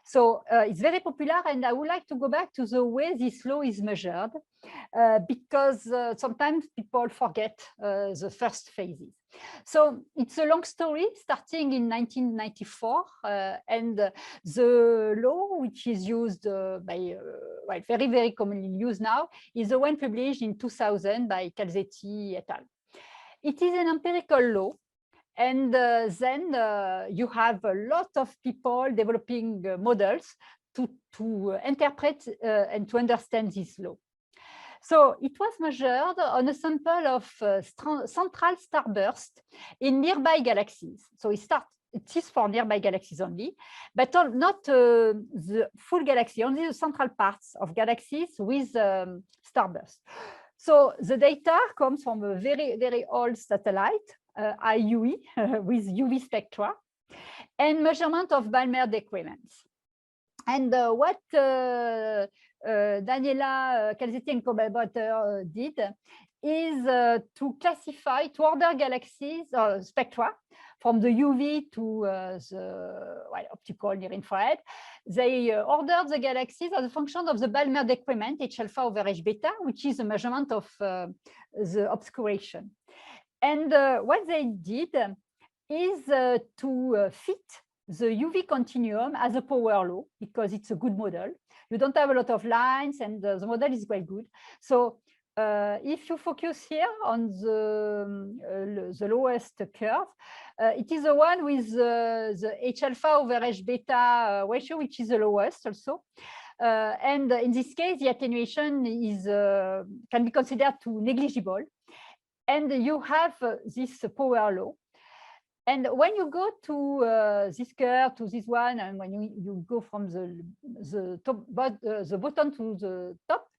So it's very popular, and I would like to go back to the way this law is measured, because sometimes people forget the first phases. So it's a long story starting in 1994, and the law, which is used by, well, very, very commonly used now, is the one published in 2000 by Calzetti et al. It is an empirical law. And then you have a lot of people developing models to interpret and to understand this law. So it was measured on a sample of central starburst in nearby galaxies. So it is for nearby galaxies only, but not the full galaxy, only the central parts of galaxies with starburst. So the data comes from a very, very old satellite, IUE, with UV spectra, and measurement of Balmer decrements. And what Daniela Calzetti and collaborator did is to classify, to order galaxies or spectra from the UV to the optical near infrared. They ordered the galaxies as a function of the Balmer decrement, H alpha over H beta, which is a measurement of the obscuration. And what they did is to fit the UV continuum as a power law, because it's a good model. You don't have a lot of lines, and the model is quite good. So if you focus here on the lowest curve, it is the one with the H alpha over H beta ratio, which is the lowest also. And in this case, the attenuation is can be considered to negligible. And you have this power law. And when you go to this curve, to this one, and when you go from the bottom to the top,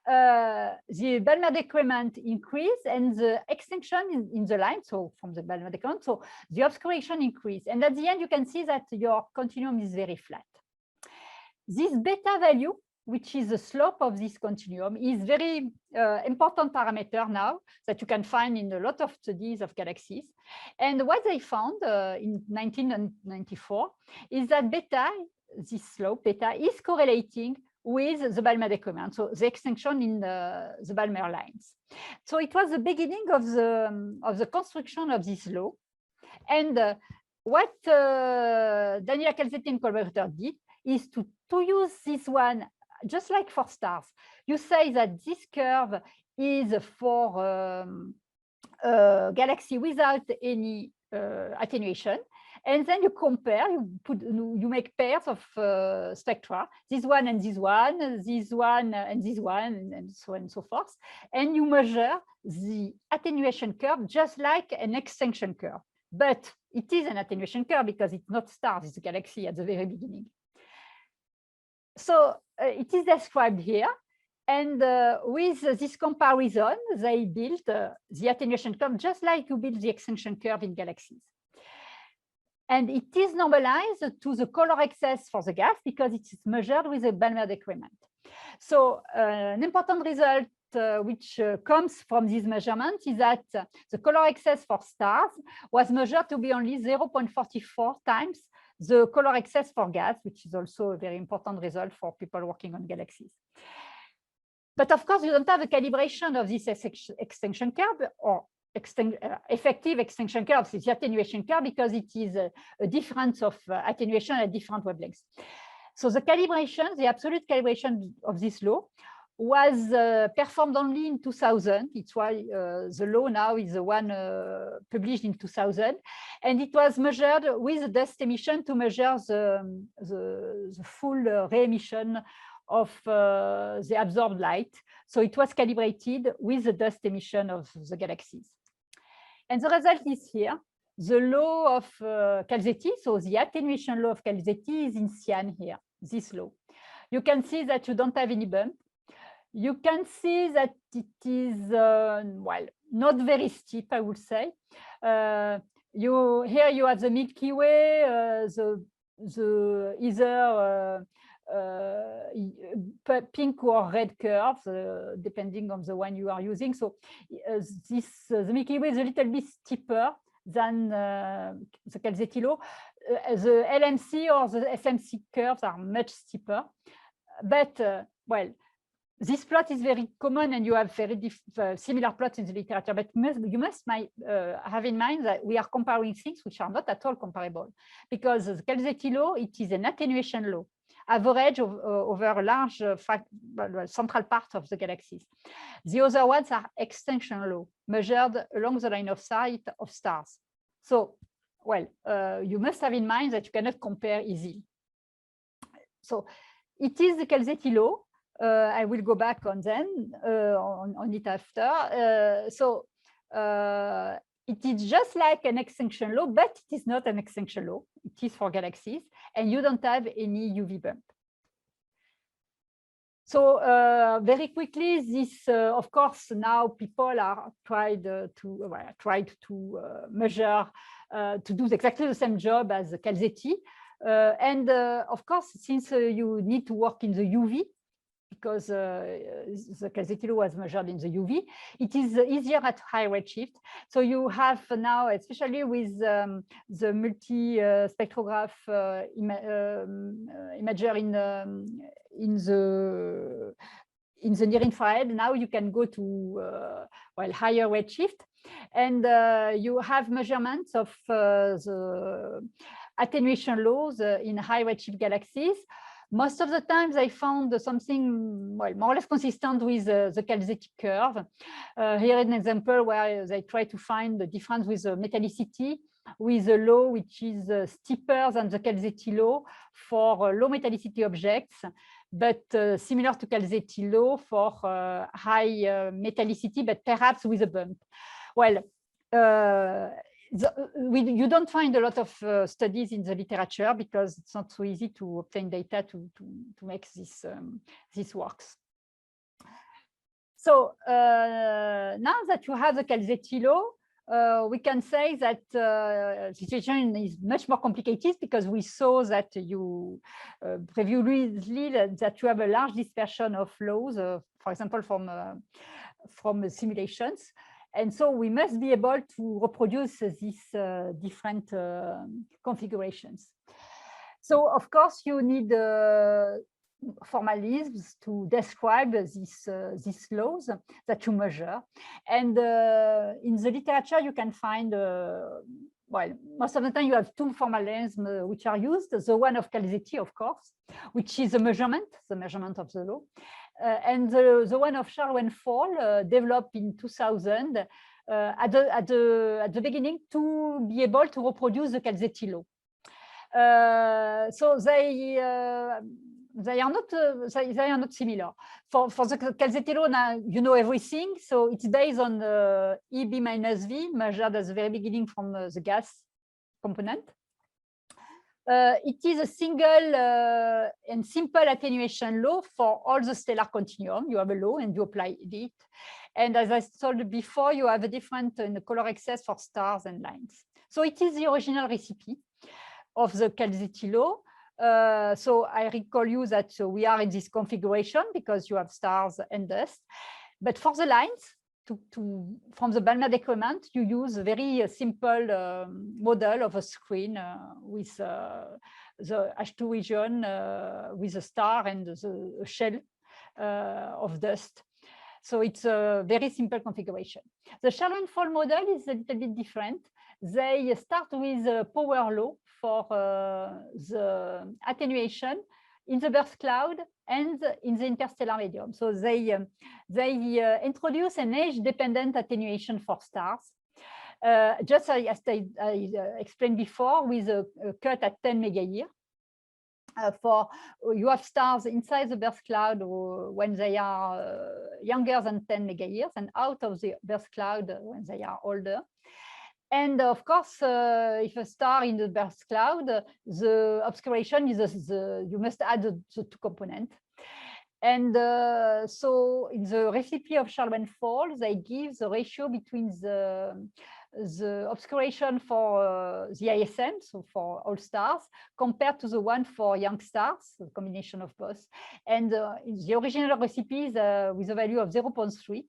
the Balmer decrement increase and the extinction in the line, so from the Balmer decrement, so the obscuration increase. And at the end, you can see that your continuum is very flat. This beta value, which is the slope of this continuum, is very important parameter now that you can find in a lot of studies of galaxies. And what they found in 1994 is that beta, this slope beta, is correlating with the Balmer decrement, so the extinction in the Balmer lines. So it was the beginning of the construction of this law. And what Daniela Calzetti and collaborator did is to use this one just like for stars. You say that this curve is for a galaxy without any attenuation, and then you compare, you make pairs of spectra, this one and this one, this one and this one, and so on and so forth, and you measure the attenuation curve just like an extinction curve. But it is an attenuation curve because it's not stars, it's a galaxy at the very beginning. So it is described here. And with this comparison, they built the attenuation curve just like you build the extinction curve in galaxies. And it is normalized to the color excess for the gas because it is measured with a Balmer decrement. So an important result which comes from this measurement is that the color excess for stars was measured to be only 0.44 times the color excess for gas, which is also a very important result for people working on galaxies. But of course, you don't have a calibration of this extinction curve or effective extinction curve, it's the attenuation curve, because it is a difference of attenuation at different wavelengths. So the calibration, the absolute calibration of this law was performed only in 2000. It's why the law now is the one published in 2000. And it was measured with the dust emission to measure the full re-emission of the absorbed light. So it was calibrated with the dust emission of the galaxies. And the result is here. The law of Calzetti, so the attenuation law of Calzetti is in cyan here, this law. You can see that you don't have any bump. You can see that it is, well, not very steep, I would say. Here you have the Milky Way, either pink or red curves, depending on the one you are using. So the Milky Way is a little bit steeper than the Calzetti law. The LMC or the FMC curves are much steeper. But, well, this plot is very common, and you have very similar plots in the literature, but you must have in mind that we are comparing things which are not at all comparable, because the Calzetti law, it is an attenuation law, average over a large central part of the galaxies. The other ones are extinction law, measured along the line of sight of stars. So, well, you must have in mind that you cannot compare easily. So it is the Calzetti law. I will go back on then on it after. It is just like an extinction law, but it is not an extinction law. It is for galaxies, and you don't have any UV bump. So very quickly, this, of course, now people are tried to measure, to do exactly the same job as Calzetti. And of course, since you need to work in the UV, because the Calzetti law was measured in the UV, it is easier at high redshift. So you have now, especially with the multi-spectrograph imager in the near infrared, now you can go to higher redshift, and you have measurements of the attenuation laws in high redshift galaxies. Most of the times I found something more or less consistent with the Calzetti curve. Here is an example where they try to find the difference with the metallicity with a law which is steeper than the Calzetti law for low metallicity objects, but similar to Calzetti law for high metallicity, but perhaps with a bump. Well, you don't find a lot of studies in the literature because it's not so easy to obtain data to make this works. So now that you have the Calzetti law, we can say that the situation is much more complicated because we saw that you previously that you have a large dispersion of laws, for example, from simulations. And so we must be able to reproduce these different configurations. So of course you need formalisms to describe these laws that you measure. And in the literature you can find, well, most of the time you have two formalisms which are used. The one of Calzetti, of course, which is the measurement of the law. And the one of Charles-Wenfall developed in 2000 at the beginning to be able to reproduce the Calzetti law. So they are not similar. For the Calzetti law, now you know everything. So it's based on EB minus V measured at the very beginning from the gas component. It is a single and simple attenuation law for all the stellar continuum. You have a law and you apply it. And as I told before, you have a different in the color excess for stars and lines. So it is the original recipe of the Calzetti law. So I recall you that we are in this configuration because you have stars and dust. But for the lines, from the Balmer decrement, you use a very simple model of a screen with the H2 region with a star and the shell of dust. So it's a very simple configuration. The Charles-Wenfall model is a little bit different. They start with a power law for the attenuation in the burst cloud and in the interstellar medium. So they introduce an age-dependent attenuation for stars, just as I explained before, with a cut at 10 megayear. You have stars inside the burst cloud when they are younger than 10 megayears, and out of the burst cloud when they are older. And of course, if a star in the burst cloud, the obscuration is you must add the two components. And so in the recipe of Charles-Wenfall, they give the ratio between the obscuration for the ISM, so for all stars, compared to the one for young stars, the combination of both. And the original recipe is with a value of 0.3.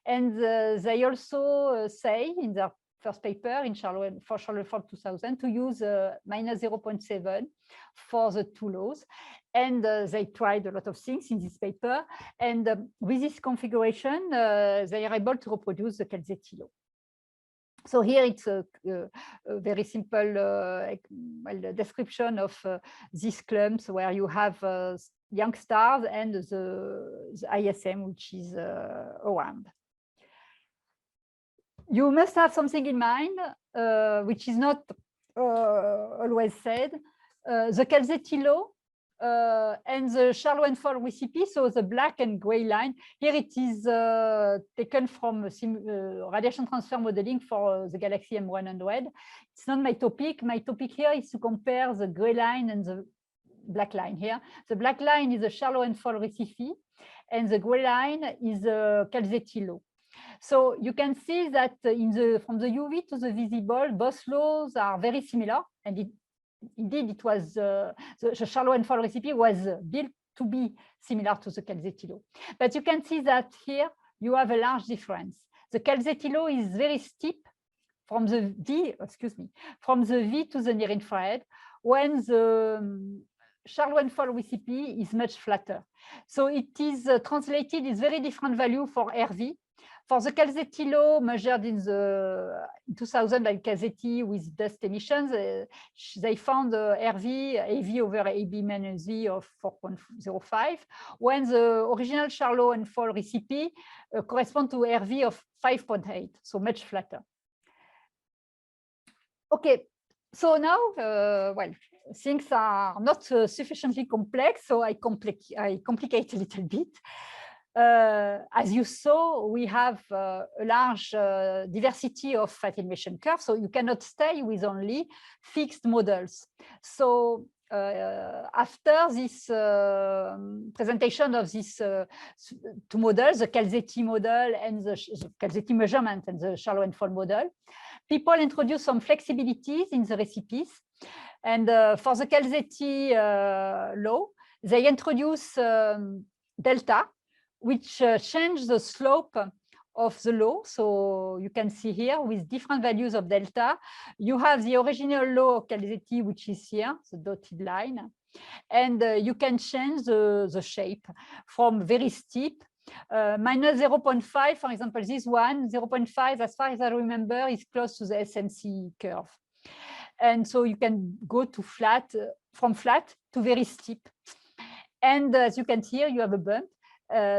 And they also say in their first paper in Charles-Wenfall 2000 to use minus 0.7 for the two laws. And they tried a lot of things in this paper. And with this configuration, they are able to reproduce the Calzetti law. So here it's a very simple description of these clumps where you have young stars and the ISM, which is around. You must have something in mind, which is not always said. The Calzetti law and the Charles-Wenfall recipe, so the black and gray line. Here it is taken from radiation transfer modeling for the galaxy M100. It's not my topic. My topic here is to compare the gray line and black line here. The black line is a Charlow-and-Fol recipe, and the gray line is a Calzetti law. So you can see that from the UV to the visible, both laws are very similar, and indeed it was the Charlow-and-Fol recipe was built to be similar to the Calzetti law. But you can see that here you have a large difference. The Calzetti law is very steep from the V to the near infrared, when the Charlow-and-Fol recipe is much flatter. So it is translated is very different value for RV. For the Calzetti law measured in 2000 by Calzetti with dust emissions, they found RV, AV over AB minus V of 4.05, when the original Charlow-and-Fol recipe correspond to RV of 5.8, so much flatter. Okay, so now, well, things are not sufficiently complex, so I complicate a little bit. As you saw, we have a large diversity of attenuation curves, so you cannot stay with only fixed models. So after this presentation of these two models, the Calzetti model and the Calzetti measurement and the Charlow-and-Fol model, people introduce some flexibilities in the recipes. And for the Calzetti law, they introduce delta, which change the slope of the law. So you can see here with different values of delta, you have the original law of Calzetti, which is here, the dotted line. And you can change the shape from very steep, minus 0.5, for example, this one, 0.5, as far as I remember, is close to the SMC curve. And so you can go to flat, from flat to very steep. And as you can see here, you have a bump.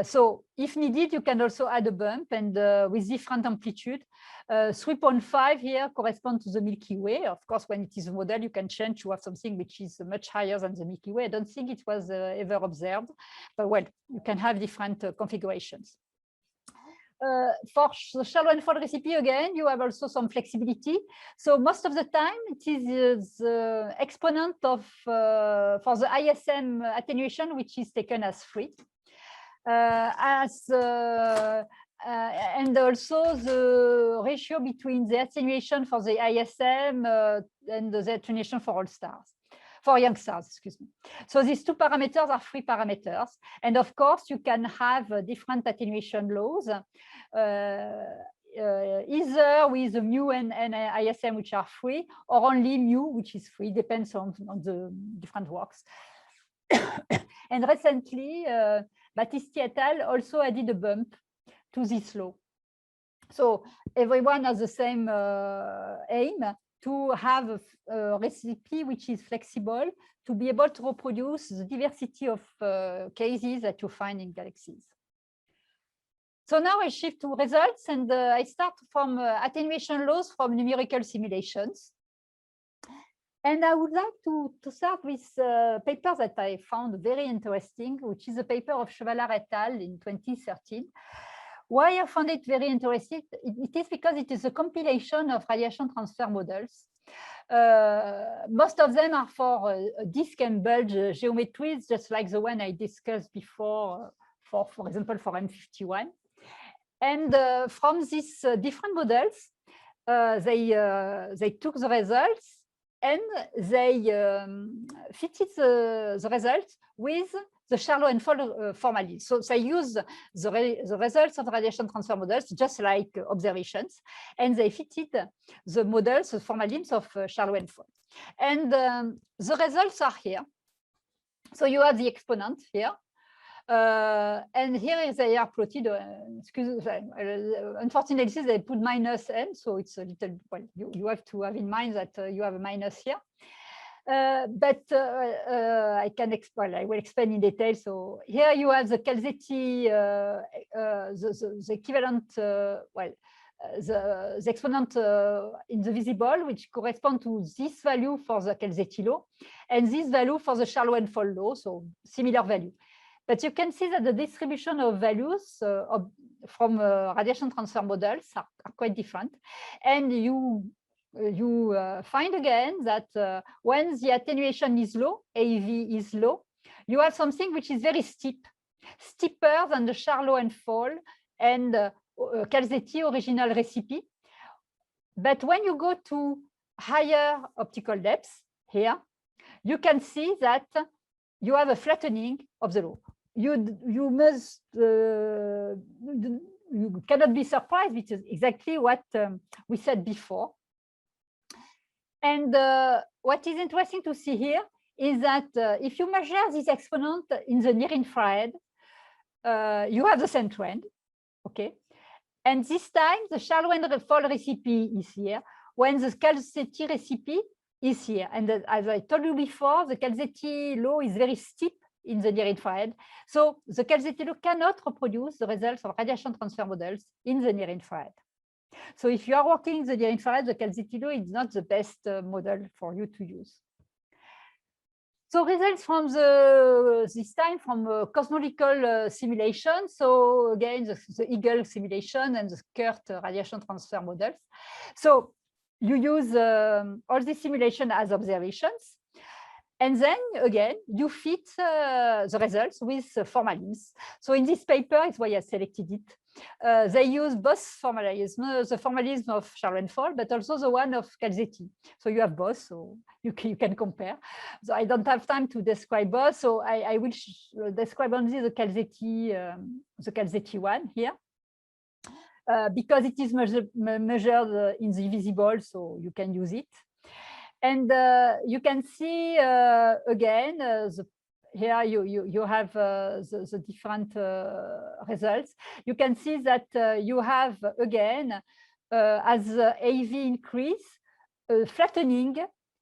So if needed, you can also add a bump, and with different amplitude. 3.5 here corresponds to the Milky Way. Of course, when it is a model, you can change to have something which is much higher than the Milky Way. I don't think it was ever observed, but well, you can have different configurations. For the Charlow-and-Fol recipe, again, you have also some flexibility. So most of the time, it is the exponent of for the ISM attenuation, which is taken as free. And also the ratio between the attenuation for the ISM and the attenuation for all stars, for young stars, excuse me. So these two parameters are free parameters. And of course, you can have different attenuation laws, either with the mu and ISM, which are free, or only mu, which is free, depends on the different works. And recently, Battisti et al. Also added a bump to this law. So everyone has the same aim to have a recipe which is flexible, to be able to reproduce the diversity of cases that you find in galaxies. So now I shift to results, and I start from attenuation laws from numerical simulations. And I would like to start with a paper that I found very interesting, which is a paper of Chevallard et al. In 2013. Why I found it very interesting? It is because it is a compilation of radiation transfer models. Most of them are for disk and bulge geometries, just like the one I discussed before, for example, for M51. And from these different models, they took the results and they fitted the results with the Charlow-and-Fol formalism. So they use the results of the radiation transfer models, just like observations, and they fitted the models, the formalisms of Charlow-and-Fol. And the results are here. So you have the exponent here. And here they are plotted. Unfortunately, they put minus n, so it's a little. Well, you have to have in mind that you have a minus here. But I can explain. I will explain in detail. So here you have the Calzetti, the equivalent. The exponent in the visible, which correspond to this value for the Calzetti law, and this value for the Charlow-and-Fol law. So similar value. But you can see that the distribution of values from radiation transfer models are quite different. And you you find again that when the attenuation is low, AV is low, you have something which is very steep, steeper than the Charlot and Fall and Calzetti original recipe. But when you go to higher optical depths here, you can see that you have a flattening of the low. You must you cannot be surprised, which is exactly what we said before. And what is interesting to see here is that if you measure this exponent in the near infrared, you have the same trend, okay? And this time, the Charlot and Fall recipe is here, when the Calzetti recipe is here. And as I told you before, the Calzetti law is very steep in the near infrared. So the Calzetti law cannot reproduce the results of radiation transfer models in the near infrared. So if you are working in the near infrared, the Calzetti law is not the best model for you to use. So results from this time from cosmological simulation. So again, the Eagle simulation and the Kurt radiation transfer models. So you use all these simulations as observations. And then again, you fit the results with formalisms. So in this paper, it's why I selected it. They use both formalism, the formalism of Charlot and Fall, but also the one of Calzetti. So you have both, so you can compare. So I don't have time to describe both, so I will describe only the Calzetti one here. Because it is measured in the visible, so you can use it. And you can see again, here you have the different results. You can see that you have again, as the AV increase, flattening.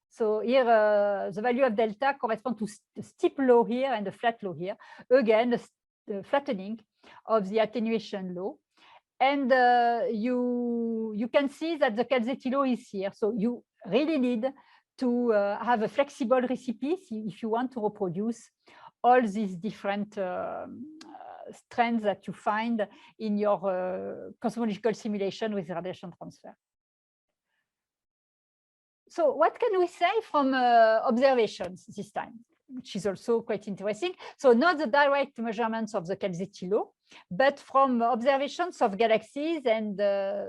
So here the value of delta corresponds to the steep low here and the flat low here. Again, the flattening of the attenuation low. And you can see that the Calzetti law is here. So you really need to have a flexible recipe if you want to reproduce all these different trends that you find in your cosmological simulation with radiation transfer. So what can we say from observations this time, which is also quite interesting? So not the direct measurements of the Calzetti law, but from observations of galaxies and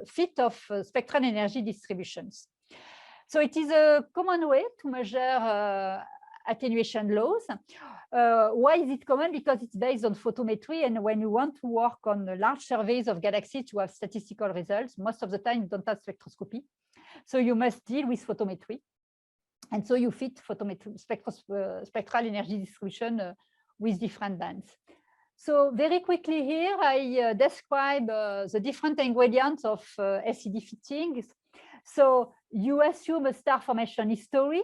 fit of spectral energy distributions. So it is a common way to measure attenuation laws. Why is it common? Because it's based on photometry, and when you want to work on large surveys of galaxies to have statistical results, most of the time you don't have spectroscopy. So you must deal with photometry. And so you fit photometry, spectral energy distribution with different bands. So very quickly here, I describe the different ingredients of SED fittings. So you assume a star formation history.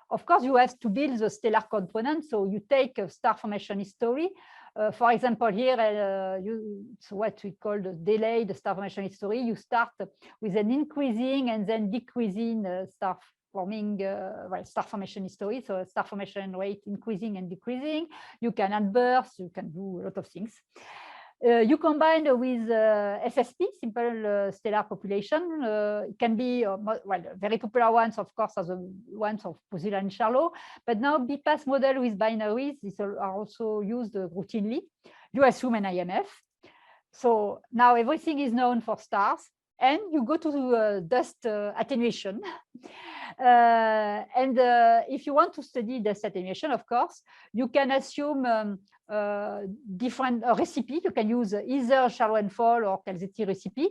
Of course, you have to build the stellar component. So you take a star formation history. For example, here, it's what we call the delayed star formation history. You start with an increasing and then decreasing star formation history. So star formation rate increasing and decreasing. You can add bursts. You can do a lot of things. You combine with SSP, simple stellar population. It can be, well, very popular ones, of course, are the ones of Pozilla and Charlot. But now BPAS model with binaries are also used routinely. You assume an IMF. So now everything is known for stars. And you go to dust attenuation. And if you want to study dust attenuation, of course, you can assume different recipe. You can use either Charlot and Fall or Calzetti recipe.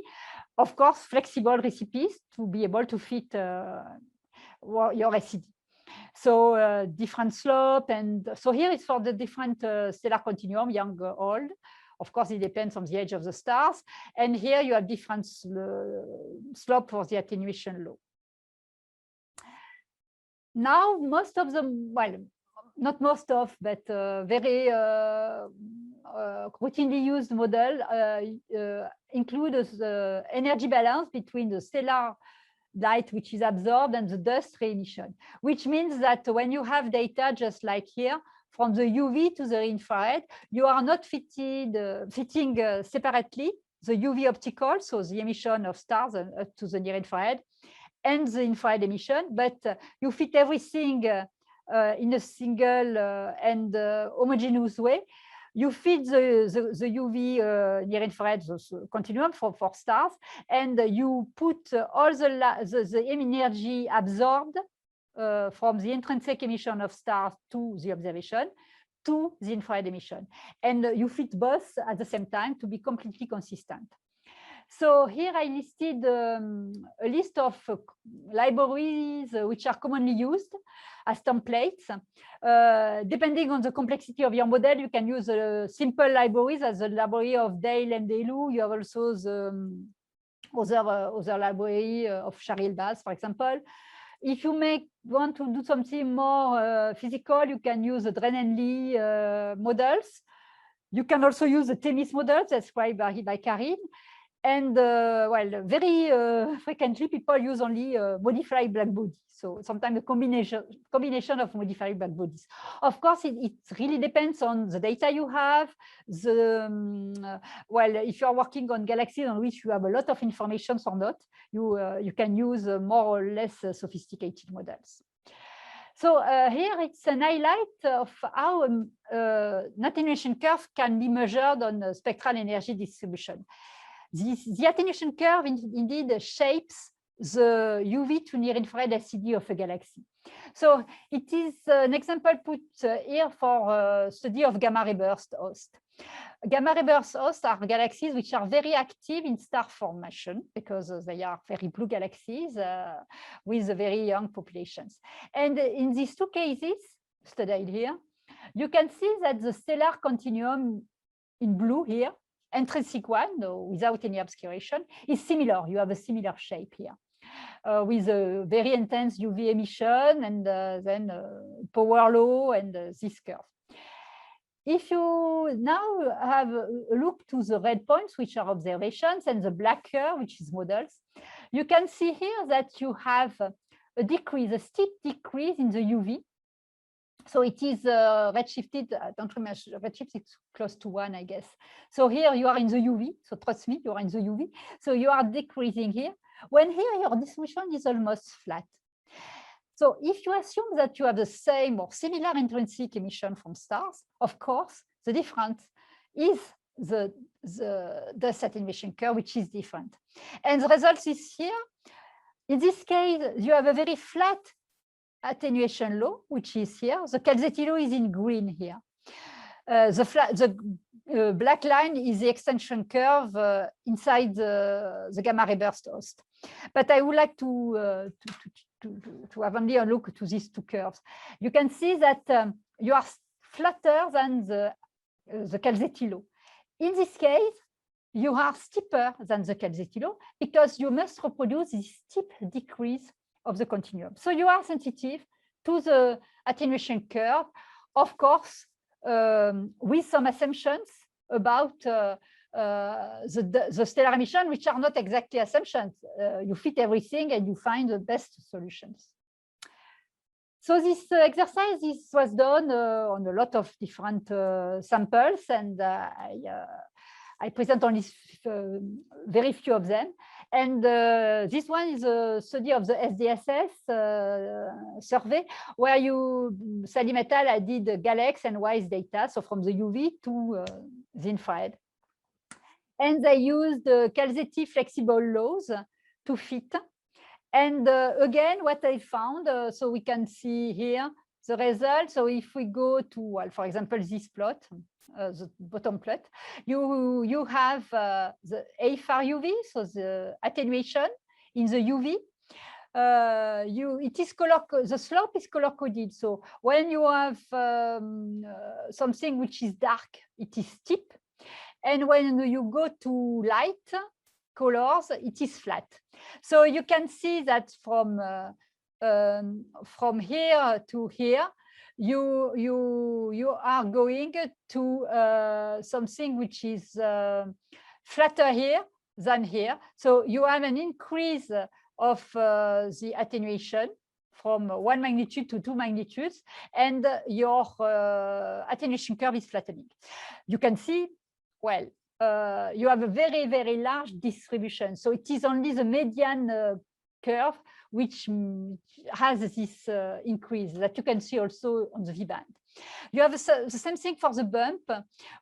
Of course, flexible recipes to be able to fit your SED. So different slope. And so here is for the different stellar continuum, young, old. Of course, it depends on the age of the stars. And here you have different slope for the attenuation law. Now, most of them, well, not most of, but very routinely used model include the energy balance between the stellar light which is absorbed and the dust re-emission, which means that when you have data just like here, from the UV to the infrared, you are not fitting separately the UV optical, so the emission of stars up to the near infrared, and the infrared emission, but you fit everything in a single and homogeneous way. You feed the UV near infrared continuum for stars, and you put all the energy absorbed from the intrinsic emission of stars to the observation to the infrared emission. And you fit both at the same time to be completely consistent. So here I listed a list of libraries which are commonly used as templates. Depending on the complexity of your model, you can use simple libraries as the library of Dale and Delu. You have also the other library of Shari Elbaz, for example. If you want to do something more physical, you can use the Dren and Lee models. You can also use the Themis models described by Karin. And well, very frequently people use only modified black body. So sometimes a combination of modified black bodies. Of course, it really depends on the data you have. Well, if you are working on galaxies on which you have a lot of information or not, you can use more or less sophisticated models. So here it's an highlight of how an attenuation curve can be measured on spectral energy distribution. The attenuation curve indeed shapes the UV to near infrared LCD of a galaxy. So it is an example put here for study of gamma ray burst hosts. Gamma ray burst hosts are galaxies which are very active in star formation because they are very blue galaxies with very young populations. And in these two cases studied here, you can see that the stellar continuum in blue here, intrinsic one, without any obscuration, is similar. You have a similar shape here with a very intense UV emission and then power law and this curve. If you now have a look to the red points, which are observations, and the black curve, which is models, you can see here that you have a decrease, a steep decrease in the UV. So it is redshifted, I don't remember, redshift is close to 1, I guess. So here you are in the UV, so trust me, you are in the UV. So you are decreasing here, when here your distribution is almost flat. So if you assume that you have the same or similar intrinsic emission from stars, of course, the difference is the dust attenuation curve, which is different. And the result is here. In this case, you have a very flat attenuation law, which is here. The Calzetti law is in green here. The black line is the extension curve inside the gamma ray burst host. But I would like to have only a look to these two curves. You can see that you are flatter than the Calzetti law. In this case, you are steeper than the Calzetti law because you must reproduce this steep decrease of the continuum. So you are sensitive to the attenuation curve, of course, with some assumptions about the stellar emission, which are not exactly assumptions. You fit everything and you find the best solutions. So this exercise was done on a lot of different samples, and I present only very few of them. And this one is a study of the SDSS survey, where Salim et al. Did GALEX and WISE data, so from the UV to the infrared. And they used Calzetti flexible laws to fit. And again, what I found, so we can see here the result. So if we go to, well, for example, this plot, the bottom plot, you have the AFAR UV, so the attenuation in the UV. The slope is color coded. So when you have something which is dark, it is steep, and when you go to light colors, it is flat. So you can see that from here to here, you are going to something which is flatter here than here. So you have an increase of the attenuation from 1 magnitude to 2 magnitudes, and your attenuation curve is flattening. You can see, well, you have a very, very large distribution. So it is only the median curve, which has this increase that you can see also on the V-band. You have the same thing for the bump.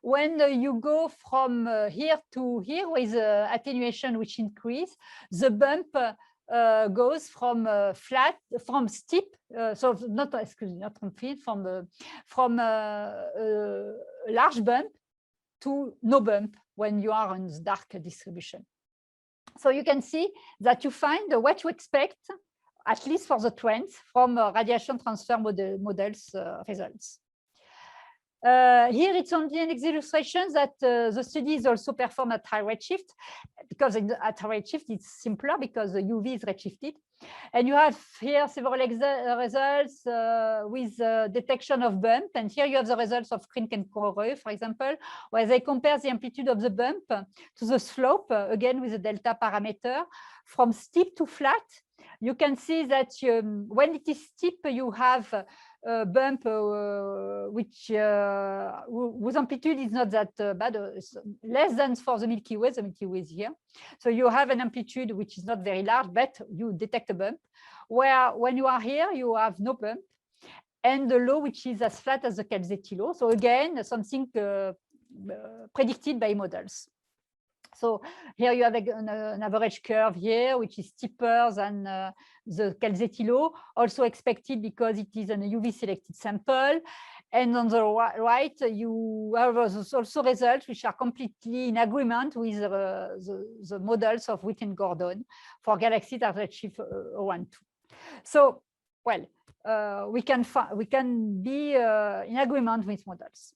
When you go from here to here with attenuation which increase, the bump goes from flat, from steep, so not, excuse me, not from flat, from large bump to no bump when you are on the dark distribution. So you can see that you find what you expect, at least for the trends, from radiation transfer models results. Here it's only an illustration that the study is also performed at high redshift, because at high redshift it's simpler because the UV is redshifted. And you have here several results with detection of bump. And here you have the results of Krink and Corey, for example, where they compare the amplitude of the bump to the slope, again with the delta parameter, from steep to flat. You can see that when it is steep, you have a bump which whose amplitude is not that bad, less than for the Milky Way. The Milky Way is here. So you have an amplitude which is not very large, but you detect a bump. Where when you are here, you have no bump, and the low which is as flat as the Calzetti low. So again, something predicted by models. So here you have an average curve here, which is steeper than the Calzetti low, also expected because it is an UV selected sample. And on the right, you have also results which are completely in agreement with the models of Witt and Gordon for galaxies at redshift 1, 2. So, well, we can be in agreement with models.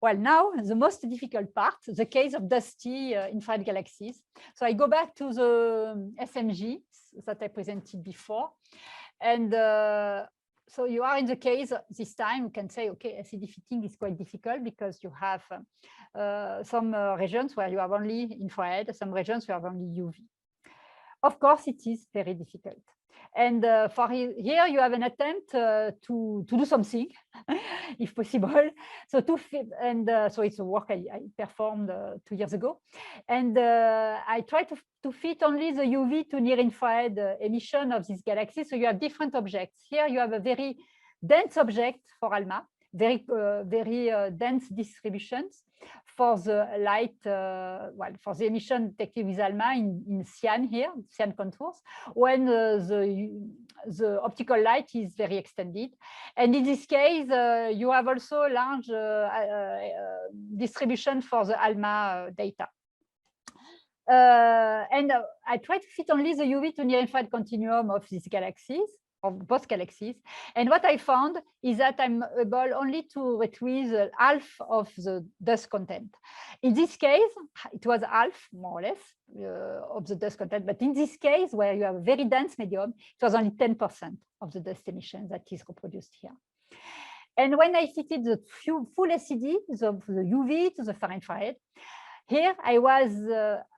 Well, now the most difficult part, the case of dusty infrared galaxies. So I go back to the SMG that I presented before. And so you are in the case this time, you can say, okay, SED fitting is quite difficult because you have some regions where you have only infrared, some regions where you have only UV. Of course, it is very difficult. And for here, you have an attempt to do something, if possible. So so it's a work I performed 2 years ago, and I tried to fit only the UV to near infrared emission of this galaxy. So you have different objects. Here you have a very dense object for ALMA, very dense distributions for the light, well, for the emission detected with ALMA in cyan here, cyan contours, when the optical light is very extended. And in this case, you have also large distribution for the ALMA data. And I try to fit only the UV to near infrared continuum of these galaxies, of both galaxies. And what I found is that I'm able only to retrieve half of the dust content. In this case, it was half, more or less, of the dust content. But in this case, where you have a very dense medium, it was only 10% of the dust emission that is reproduced here. And when I fitted the full SED, the UV to the far infrared, here I was,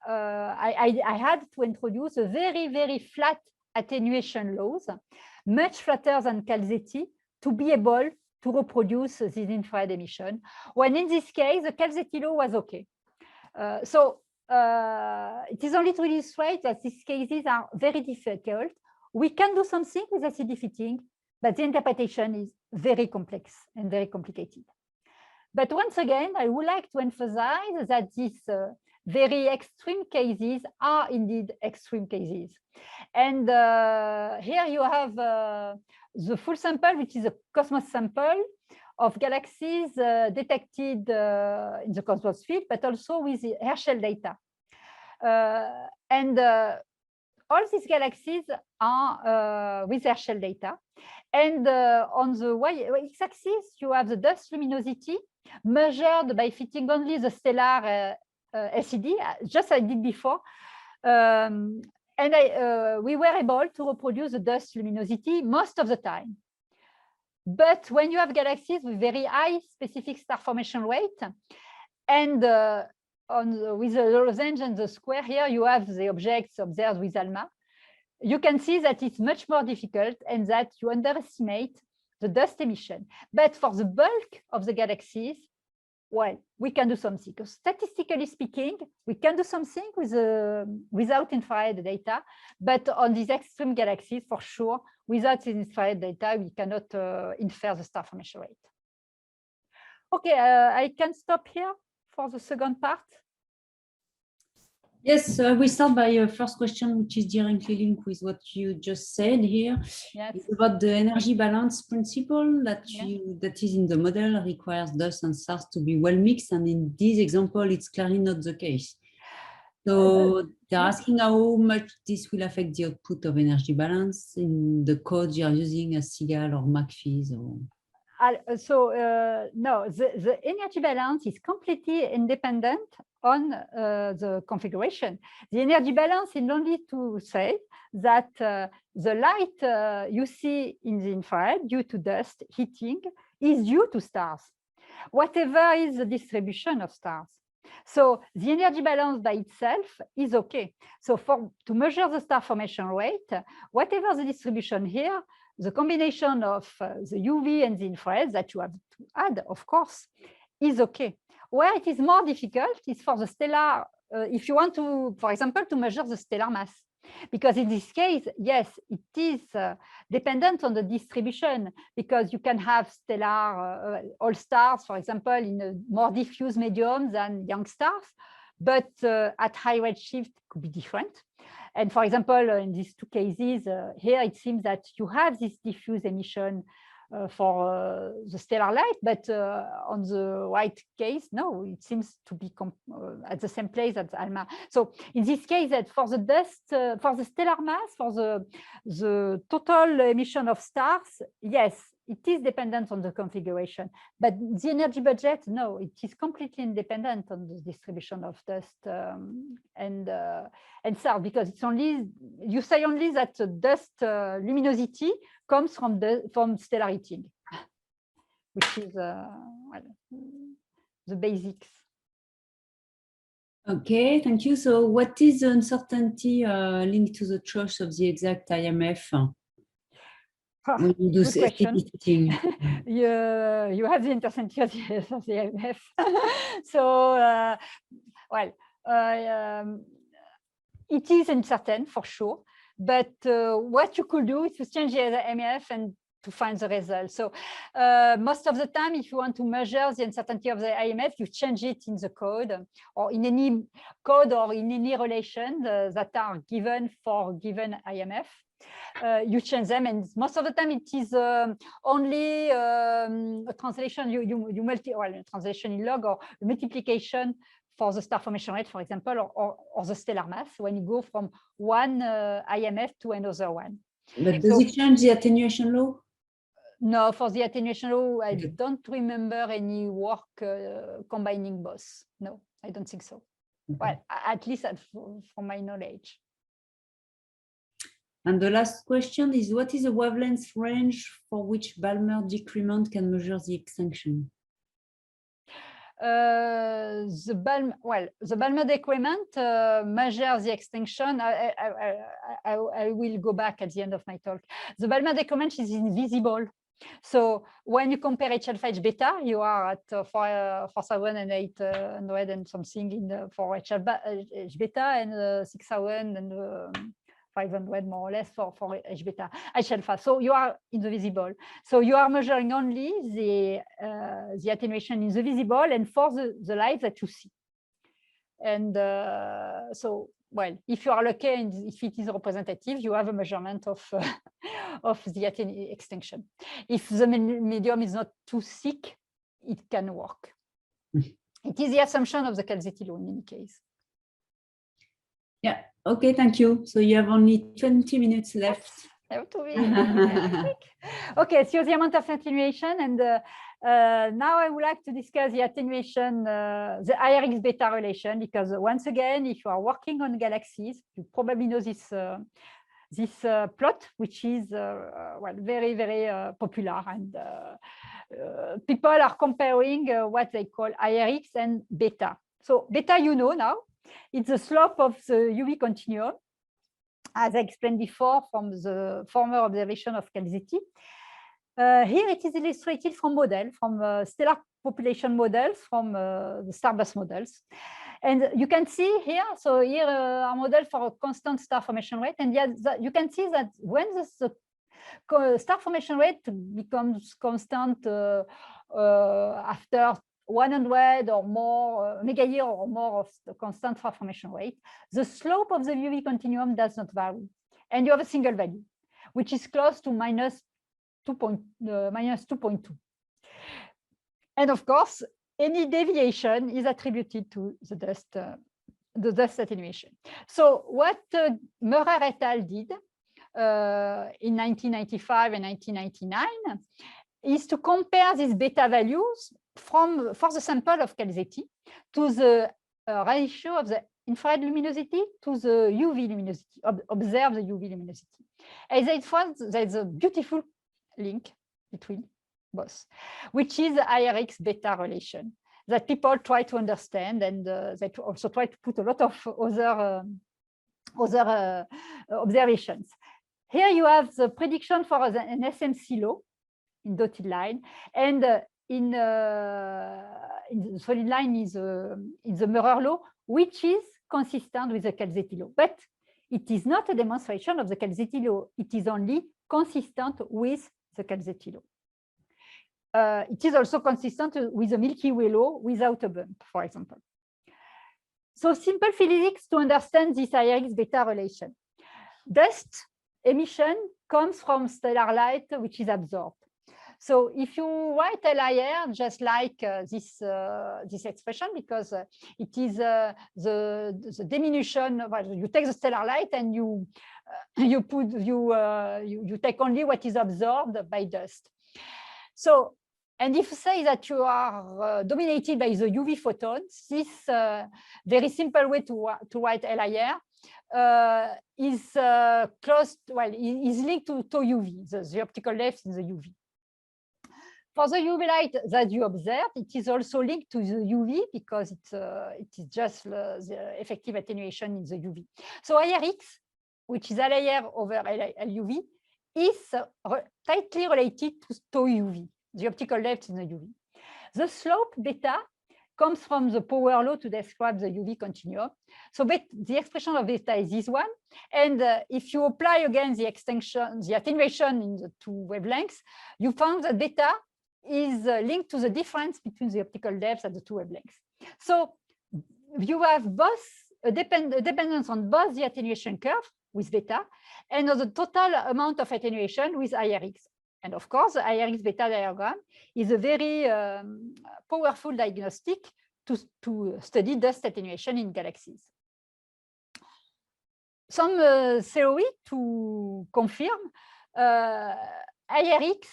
I had to introduce a very, very flat attenuation lows, much flatter than Calzetti, to be able to reproduce this infrared emission. When in this case, the Calzetti low was okay. So it is only to illustrate that these cases are very difficult. We can do something with SED fitting, but the interpretation is very complex and very complicated. But once again, I would like to emphasize that these very extreme cases are indeed extreme cases. And here you have the full sample, which is a COSMOS sample of galaxies detected in the COSMOS field, but also with the Herschel data. And all these galaxies are with Herschel data. And on the y-axis, you have the dust luminosity measured by fitting only the stellar SED, just as I did before. And we were able to reproduce the dust luminosity most of the time. But when you have galaxies with very high specific star formation rate, and with the losange and the square here, you have the objects observed with ALMA, you can see that it's much more difficult and that you underestimate the dust emission. But for the bulk of the galaxies, well, we can do something. Statistically speaking, we can do something with without infrared data, but on these extreme galaxies, for sure, without infrared data, we cannot infer the star formation rate. Okay, I can stop here for the second part. Yes, we start by your first question, which is directly linked with what you just said here. Yes. It's about the energy balance principle that Yeah. that is in the model requires dust and stars to be well mixed, and in this example, it's clearly not the case. So they're asking how much this will affect the output of energy balance in the code you're using as SIGAL or McPhee. Or... No, the energy balance is completely independent on the configuration. The energy balance is only to say that the light you see in the infrared due to dust heating is due to stars, whatever is the distribution of stars. So the energy balance by itself is okay. So to measure the star formation rate, whatever the distribution here, the combination of the UV and the infrared that you have to add, of course, is okay. Where it is more difficult is for the stellar, if you want to, for example, to measure the stellar mass. Because in this case, yes, it is dependent on the distribution, because you can have stellar all stars, for example, in a more diffuse medium than young stars, but at high redshift it could be different. And for example, in these two cases, here it seems that you have this diffuse emission for the stellar light, but on the right case, no, it seems to be at the same place as ALMA. So in this case, that for the dust, for the stellar mass, for the total emission of stars, yes, it is dependent on the configuration, but the energy budget, no, it is completely independent on the distribution of dust and stars, because it's only, you say only that the dust luminosity comes from stellar heating, which is well, the basics. Okay, thank you. So what is the uncertainty linked to the choice of the exact IMF? When you do heating? You have the uncertainty of the IMF. So, well, it is uncertain for sure. But what you could do is to change the IMF and to find the result. So most of the time, if you want to measure the uncertainty of the IMF, you change it in the code or in any code or in any relation that are given for given IMF. You change them, and most of the time it is only a translation. You translation in log or multiplication for the star formation rate, for example, or the stellar mass when you go from one IMF to another one. But does it change the attenuation law? No, for the attenuation law, I don't remember any work combining both. No, I don't think so. Okay. Well, at least from my knowledge. And the last question is, what is the wavelength range for which Balmer decrement can measure the extinction? The Balmer decrement measures the extinction. I will go back at the end of my talk. The Balmer decrement is invisible. So when you compare H alpha H beta, you are at 4,800 and something for H beta and 6,000 and 500 more or less for H beta, H alpha. So you are in the visible. So you are measuring only the attenuation in the visible and for the light that you see. And so, well, if you are lucky and if it is representative, you have a measurement of the extinction. If the medium is not too thick, it can work. It is the assumption of the Calzetti law in any case. Yeah. Okay, thank you. So you have only 20 minutes left. I have to be quick. Okay, so the amount of attenuation, and now I would like to discuss the attenuation, the IRX beta relation, because once again, if you are working on galaxies, you probably know this plot, which is well, very, very popular, and people are comparing what they call IRX and beta. So beta, you know now. It's the slope of the UV continuum, as I explained before from the former observation of Calzetti. Here it is illustrated from model, from stellar population models from the Starbus models. And you can see here, so here our model for a constant star formation rate. And yet you can see that when the star formation rate becomes constant after 100 or more megayear or more of the constant star formation rate, the slope of the UV continuum does not vary. And you have a single value, which is close to minus 2.2. And of course, any deviation is attributed to the dust attenuation. So what Meurer et al. Did in 1995 and 1999 is to compare these beta values for the sample of Calzetti to the ratio of the infrared luminosity to the UV luminosity, observe the UV luminosity. And they found there's a beautiful link between both, which is the IRX beta relation that people try to understand, and they also try to put a lot of other observations. Here you have the prediction for an SMC law in dotted line, and in the solid line is in the Meurer law, which is consistent with the Calzetti law. But it is not a demonstration of the Calzetti law. It is only consistent with the Calzetti law. It is also consistent with the Milky Way law without a bump, for example. So simple physics to understand this IRX beta relation. Dust emission comes from stellar light, which is absorbed. So if you write LIR just like this expression, because it is the diminution, well, you take the stellar light and you take only what is absorbed by dust. So, and if you say that you are dominated by the UV photons, this very simple way to write LIR is close, well, is linked to tau UV, the optical depth in the UV. For the UV light that you observe, it is also linked to the UV because it is just the effective attenuation in the UV. So IRX, which is LIR over LUV, is tightly related to tau UV, the optical depth in the UV. The slope beta comes from the power law to describe the UV continuum. So the expression of beta is this one. And if you apply again the attenuation in the two wavelengths, you found that beta is linked to the difference between the optical depths at the two wavelengths. So you have both a dependence on both the attenuation curve with beta and on the total amount of attenuation with IRX. And of course, the IRX beta diagram is a very powerful diagnostic to study dust attenuation in galaxies. Some theory to confirm IRX.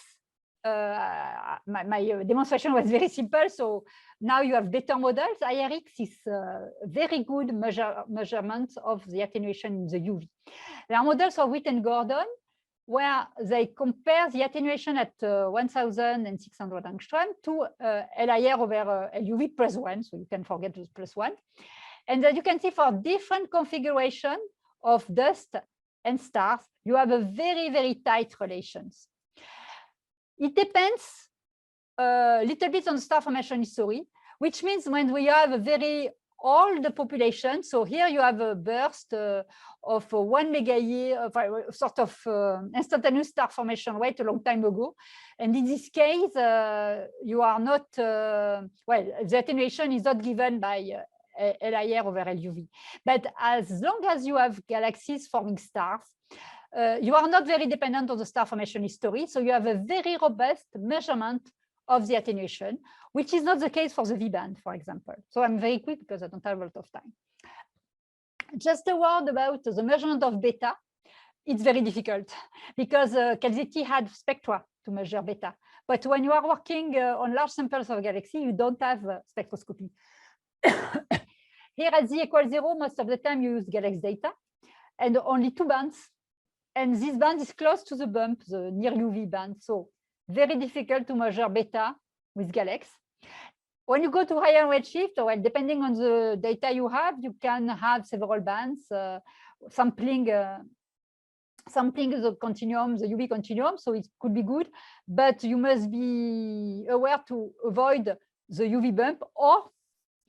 My demonstration was very simple. So now you have better models. IRX is a very good measurement of the attenuation in the UV. There are models of Witt and Gordon where they compare the attenuation at 1,600 angstrom to LIR over LUV plus 1. So you can forget the plus 1. And as you can see, for different configuration of dust and stars, you have a very, very tight relations. It depends a little bit on the star formation history, which means when we have a very old population, so here you have a burst of 1 megayear, sort of instantaneous star formation rate a long time ago. And in this case, you are not, well, the attenuation is not given by LIR over LUV. But as long as you have galaxies forming stars, you are not very dependent on the star formation history, so you have a very robust measurement of the attenuation, which is not the case for the V-band, for example. So I'm very quick because I don't have a lot of time. Just a word about the measurement of beta. It's very difficult because Calzetti had spectra to measure beta. But when you are working on large samples of galaxy, you don't have spectroscopy. Here at Z equals 0, most of the time you use galaxy data and only 2 bands. And this band is close to the bump, the near UV band. So very difficult to measure beta with GALEX. When you go to higher redshift, well, depending on the data you have, you can have several bands, sampling the continuum, the UV continuum, so it could be good, but you must be aware to avoid the UV bump, or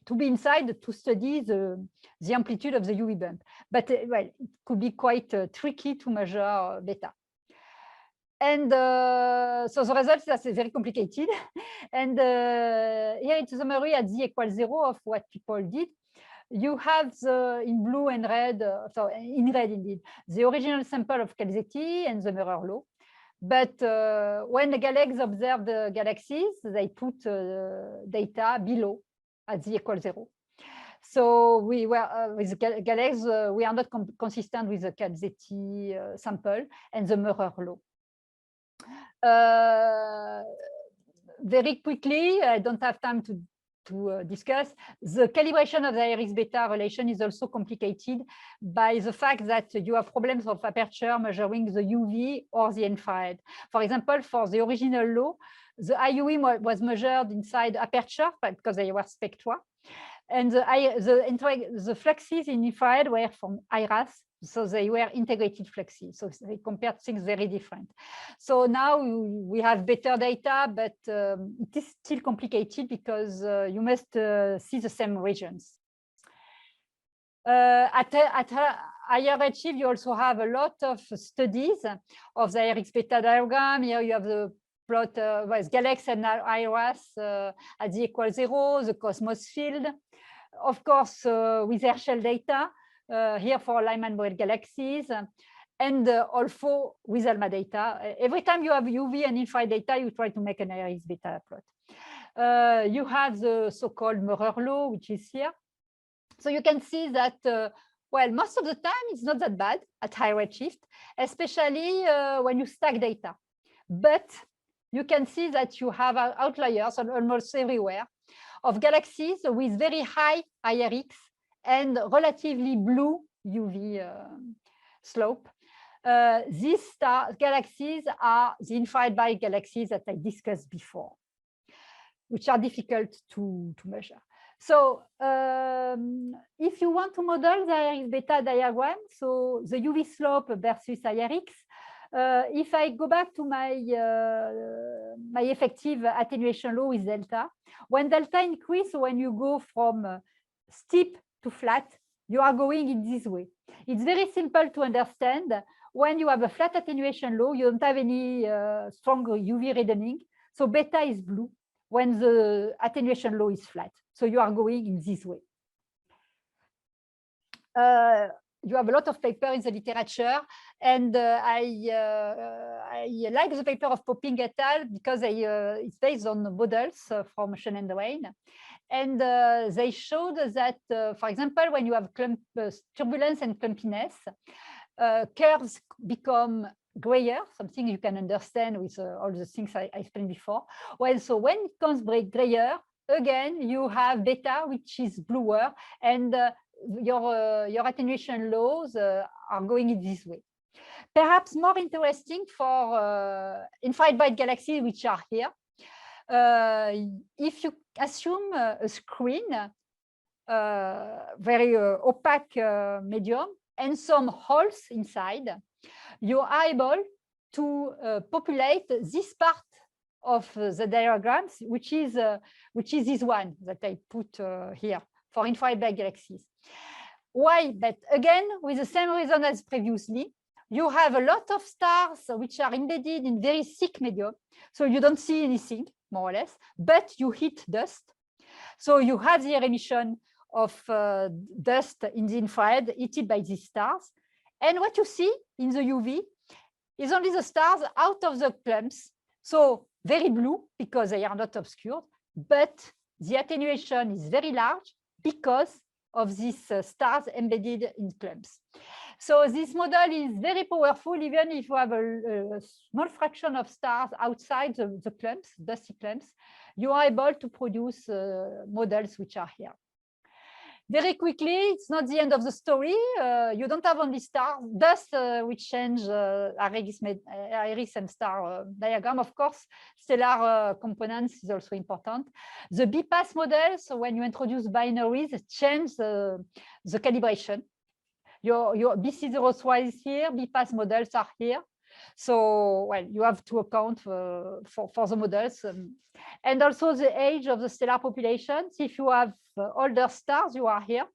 to be inside to study the amplitude of the UV bump. But well, it could be quite tricky to measure beta. And so the result is that it's very complicated. And here it's a summary at z equals 0 of what people did. You have the, in blue and red, so in red indeed, the original sample of Calzetti and the mirror law. But when the GALEX observed the galaxies, they put data below at z equals 0. So we were with the GALEX, we are not consistent with the Calzetti sample and the mirror law. Very quickly, I don't have time to discuss, the calibration of the Iris beta relation is also complicated by the fact that you have problems of aperture measuring the UV or the infrared. For example, for the original law, the IUV was measured inside aperture because they were spectra, and the fluxes in infrared were from IRAS, so they were integrated fluxes. So they compared things very different. So now we have better data, but it is still complicated because you must see the same regions. At higher redshift, you also have a lot of studies of the Iris beta diagram. Here you have the plot with GALEX and IRAS at z equals 0, the Cosmos field. Of course, with Herschel data, here for Lyman-Boyle galaxies, and also with ALMA data. Every time you have UV and infrared data, you try to make an Iris beta plot. You have the so-called mirror law, which is here. So you can see that, well, most of the time, it's not that bad at high redshift, especially when you stack data. But you can see that you have outliers almost everywhere of galaxies with very high IRX and relatively blue UV slope. These galaxies are the infrared bright galaxies that I discussed before, which are difficult to measure. So if you want to model the Iris beta diagram, so the UV slope versus IRX, if I go back to my effective attenuation law with delta, when delta increases, when you go from steep to flat, you are going in this way. It's very simple to understand. When you have a flat attenuation law, you don't have any strong UV reddening. So beta is blue when the attenuation law is flat. So you are going in this way. You have a lot of paper in the literature, and I like the paper of Popping et al. Because it's based on models from Shen and Wayne. And they showed that, for example, when you have turbulence and clumpiness, curves become grayer, something you can understand with all the things I explained before. Well, so when it becomes grayer, again, you have beta, which is bluer, and your attenuation laws are going in this way. Perhaps more interesting for infrared bright galaxies, which are here. If you assume a screen, very opaque medium, and some holes inside, you are able to populate this part of the diagrams, which is this one that I put here for infrared bright galaxies. Why? But again, with the same reason as previously, you have a lot of stars which are embedded in very thick medium, so you don't see anything, more or less, but you hit dust. So you have the emission of dust in the infrared emitted by these stars. And what you see in the UV is only the stars out of the clumps. So very blue because they are not obscured, but the attenuation is very large because of these stars embedded in clumps. So this model is very powerful, even if you have a small fraction of stars outside the clumps, dusty clumps, you are able to produce models which are here. Very quickly, it's not the end of the story. You don't have only stars, dust which change Iris and star diagram. Of course, stellar components is also important. The BPAS model, so when you introduce binaries, change the calibration. Your BC03 is here, BPAS models are here. So, well, you have to account for the models. And also the age of the stellar populations. If you have older stars, you are here.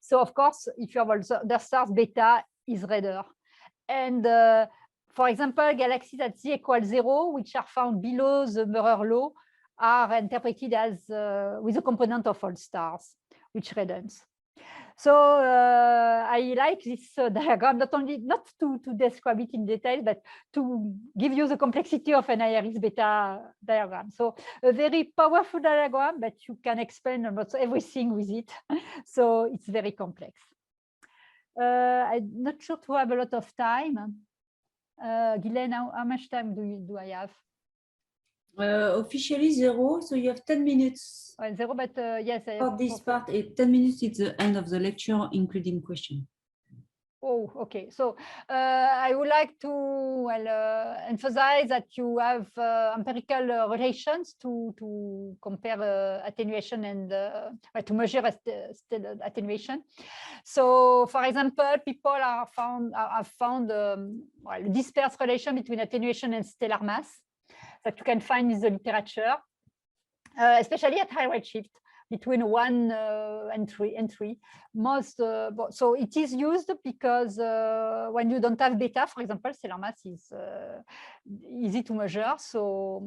So, of course, if you have older stars, beta is redder. And for example, galaxies at z equals 0, which are found below the Maurer law, are interpreted as with a component of all stars, which reddens. So I like this diagram, not to describe it in detail, but to give you the complexity of an Iris beta diagram. So a very powerful diagram, but you can explain almost everything with it. So it's very complex. I'm not sure to have a lot of time. Ghislaine, how much time do I have? Officially 0, so you have 10 minutes. 0, but yes. For this part, 10 minutes is the end of the lecture, including question. Oh, okay. So I would like to emphasize that you have empirical relations to compare attenuation and to measure attenuation. So, for example, people have found a dispersed relation between attenuation and stellar mass that you can find in the literature, especially at high redshift, between 1 and 3. So it is used because when you don't have beta, for example, stellar mass is easy to measure. So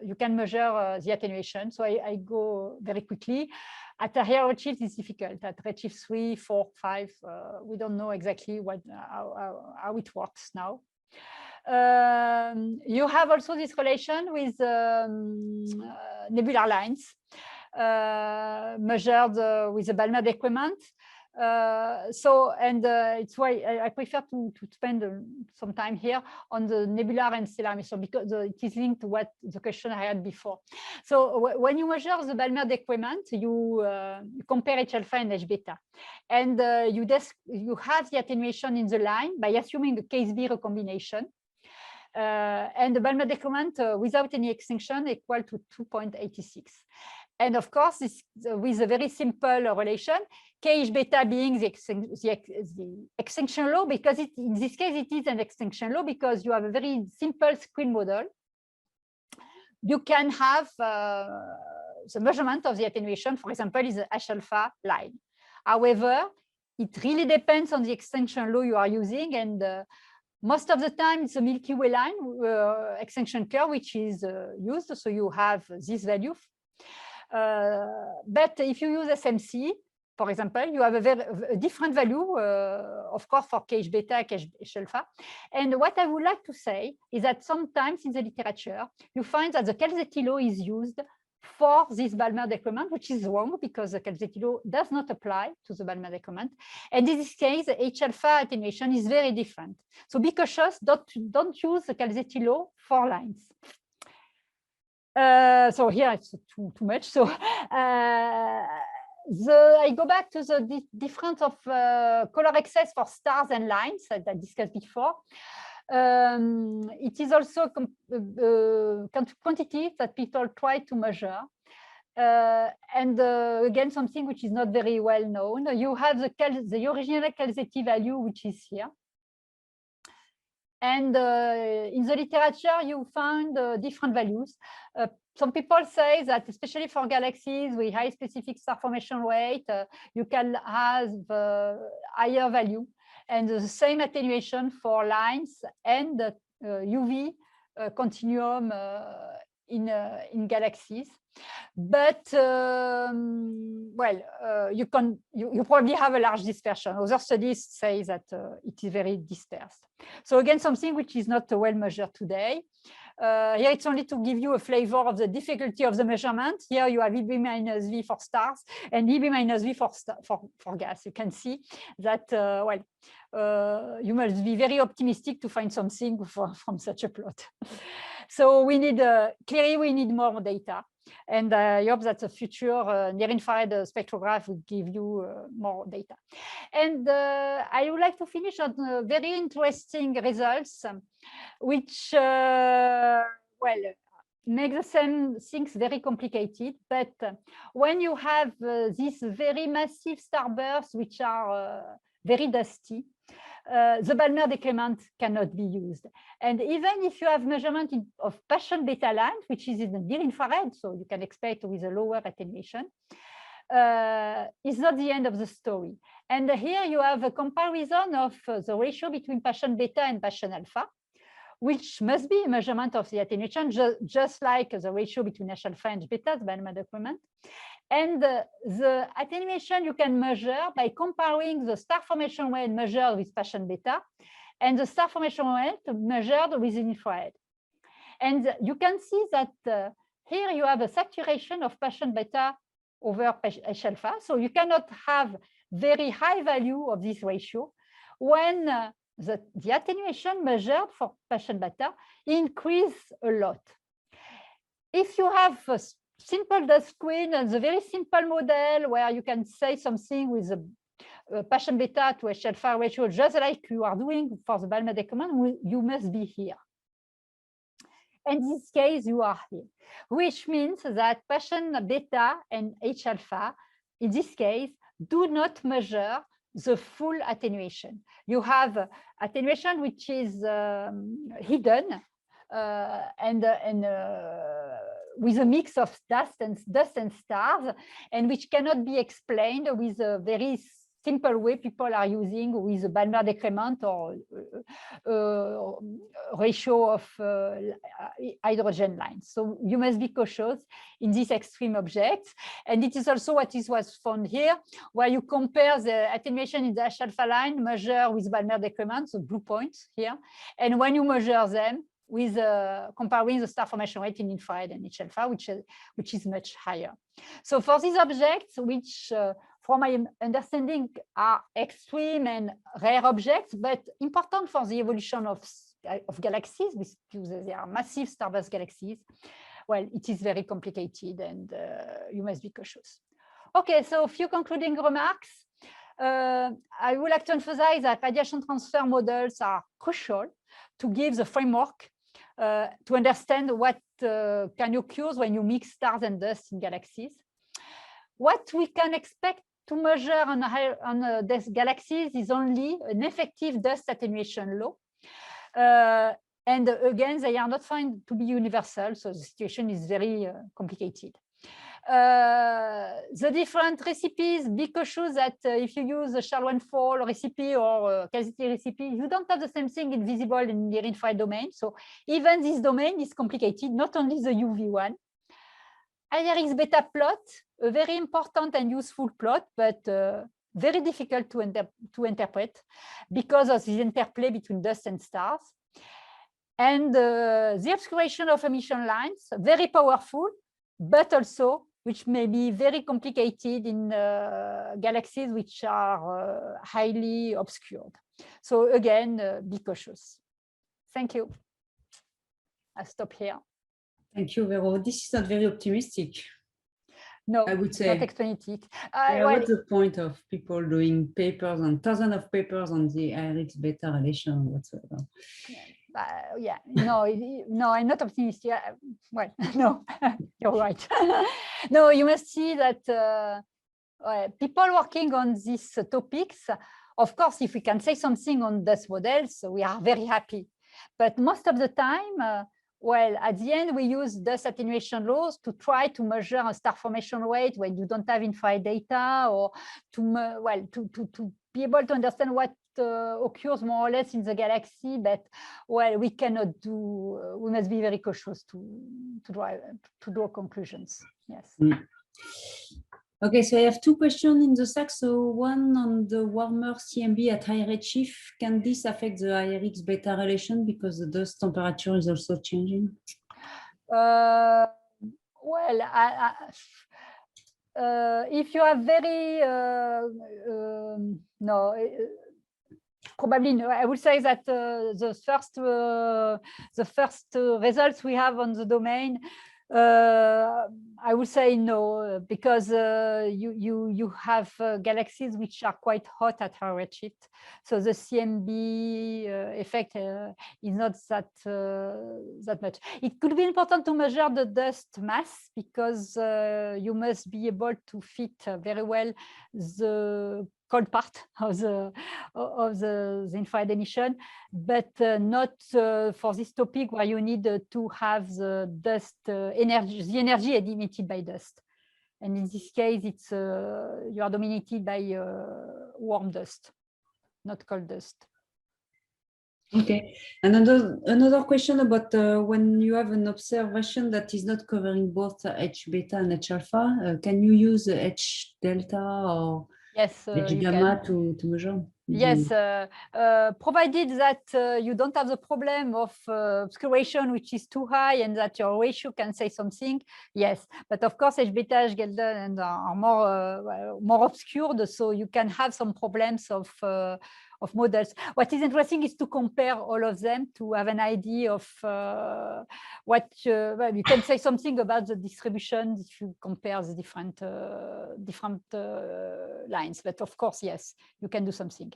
you can measure the attenuation. So I go very quickly. At a higher redshift, it's difficult. At redshift 3, 4, 5, we don't know exactly how it works now. You have also this relation with nebular lines measured with the Balmer decrement. It's why I prefer to spend some time here on the nebular and stellar emission, because it is linked to what the question I had before. So when you measure the Balmer decrement, you compare H alpha and H beta, and you have the attenuation in the line by assuming a case B recombination. And the Balmer decrement without any extinction equal to 2.86. And of course, this with a very simple relation, KH beta being the extinction law, because in this case, it is an extinction law because you have a very simple screen model. You can have the measurement of the attenuation, for example, is the H alpha line. However, it really depends on the extinction law you are using, and most of the time, it's a Milky Way line extinction curve, which is used. So you have this value. But if you use SMC, for example, you have a different value, of course, for KH beta, KH alpha. And what I would like to say is that sometimes in the literature, you find that the Calzetti law is used for this Balmer decrement, which is wrong because the Calzetti law does not apply to the Balmer decrement. And in this case, the H alpha attenuation is very different. So be cautious, don't use the Calzetti law for lines. So here it's too much. So I go back to the difference of color excess for stars and lines that I discussed before. It is also quantity that people try to measure. Again, something which is not very well known. You have the original Calzetti value, which is here. And in the literature, you find different values. Some people say that, especially for galaxies with high specific star formation rate, you can have higher value, and the same attenuation for lines and UV continuum in galaxies. But you probably have a large dispersion. Other studies say that it is very dispersed. So again, something which is not well measured today. Here it's only to give you a flavor of the difficulty of the measurement. Here you have EB minus V for stars and EB minus V for gas. You can see that, you must be very optimistic to find something from such a plot. So we need, clearly we need more data. And I hope that the future near-infrared spectrograph will give you more data. And I would like to finish on very interesting results, which, make the same things very complicated. But when you have these very massive starbursts, which are very dusty, the Balmer decrement cannot be used. And even if you have measurement of patient beta lines, which is in the near infrared, so you can expect with a lower attenuation, is not the end of the story. And here you have a comparison of the ratio between patient beta and patient alpha, which must be a measurement of the attenuation, just like the ratio between H alpha and beta, the Balmer decrement. And the attenuation you can measure by comparing the star formation rate measured with patient beta and the star formation rate measured with infrared. And you can see that here you have a saturation of patient beta over H alpha. So you cannot have very high value of this ratio when the attenuation measured for patient beta increase a lot. If you have a simple dust screen and the very simple model where you can say something with a patient beta to H alpha ratio, just like you are doing for the Balmer decrement, you must be here. In this case, you are here, which means that patient beta and H alpha, in this case, do not measure the full attenuation. You have attenuation which is hidden and with a mix of dust and stars, and which cannot be explained with a very simple way people are using with a Balmer decrement or ratio of hydrogen lines. So you must be cautious in these extreme objects. And it is also what was found here, where you compare the attenuation in the H alpha line measured with Balmer decrement, so blue points here. And when you measure them with comparing the star formation rate in infrared and H alpha, which is much higher. So for these objects, which from my understanding are extreme and rare objects, but important for the evolution of galaxies, because they are massive starburst galaxies, well, it is very complicated and you must be cautious. Okay, so a few concluding remarks. I would like to emphasize that radiation transfer models are crucial to give the framework to understand what can occur when you mix stars and dust in galaxies. What we can expect to measure on these galaxies is only an effective dust attenuation law. And again, they are not found to be universal, so the situation is very complicated. The different recipes, be cautious that if you use a Charles-Fall recipe or Cassidy recipe, you don't have the same thing in visible and near infrared domain. So even this domain is complicated, not only the UV one. IRX beta plot, a very important and useful plot, but very difficult to interpret because of the interplay between dust and stars. And the obscuration of emission lines, very powerful, but also which may be very complicated in galaxies which are highly obscured. So again, be cautious. Thank you. I'll stop here. Thank you, Vero. This is not very optimistic. No, I would say. Not optimistic. What's the point of people doing papers and thousands of papers on the IRX beta relation whatsoever? Yeah, no, I'm not optimistic. Well, no, you're right. No, you must see that people working on these topics, of course, if we can say something on dust models, we are very happy. But most of the time, well, at the end, we use dust attenuation laws to try to measure a star formation rate when you don't have infrared data, or to be able to understand what occurs more or less in the galaxy. But well, we cannot do. We must be very cautious to draw conclusions. Yes. Okay, so I have two questions in the stack. So one on the warmer CMB at high redshift. Can this affect the IRX beta relation because the dust temperature is also changing? Well, if you have very no. Probably no. I would say that the first results we have on the domain, I would say no, because you have galaxies which are quite hot at high redshift, so the CMB effect is not that much. It could be important to measure the dust mass because you must be able to fit very well the cold part of the infrared emission, but not for this topic where you need to have the dust energy, the energy emitted by dust. And in this case, it's you are dominated by warm dust, not cold dust. Okay. Another question about when you have an observation that is not covering both H beta and H alpha, can you use H delta or yes, H gamma to measure? Yes, provided that you don't have the problem of obscuration, which is too high, and that your ratio can say something. Yes, but of course, H beta, H delta are more obscured, so you can have some problems of models. What is interesting is to compare all of them to have an idea of what well, you can say something about the distribution if you compare the different lines. But of course, yes, you can do something.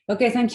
Okay, thank you.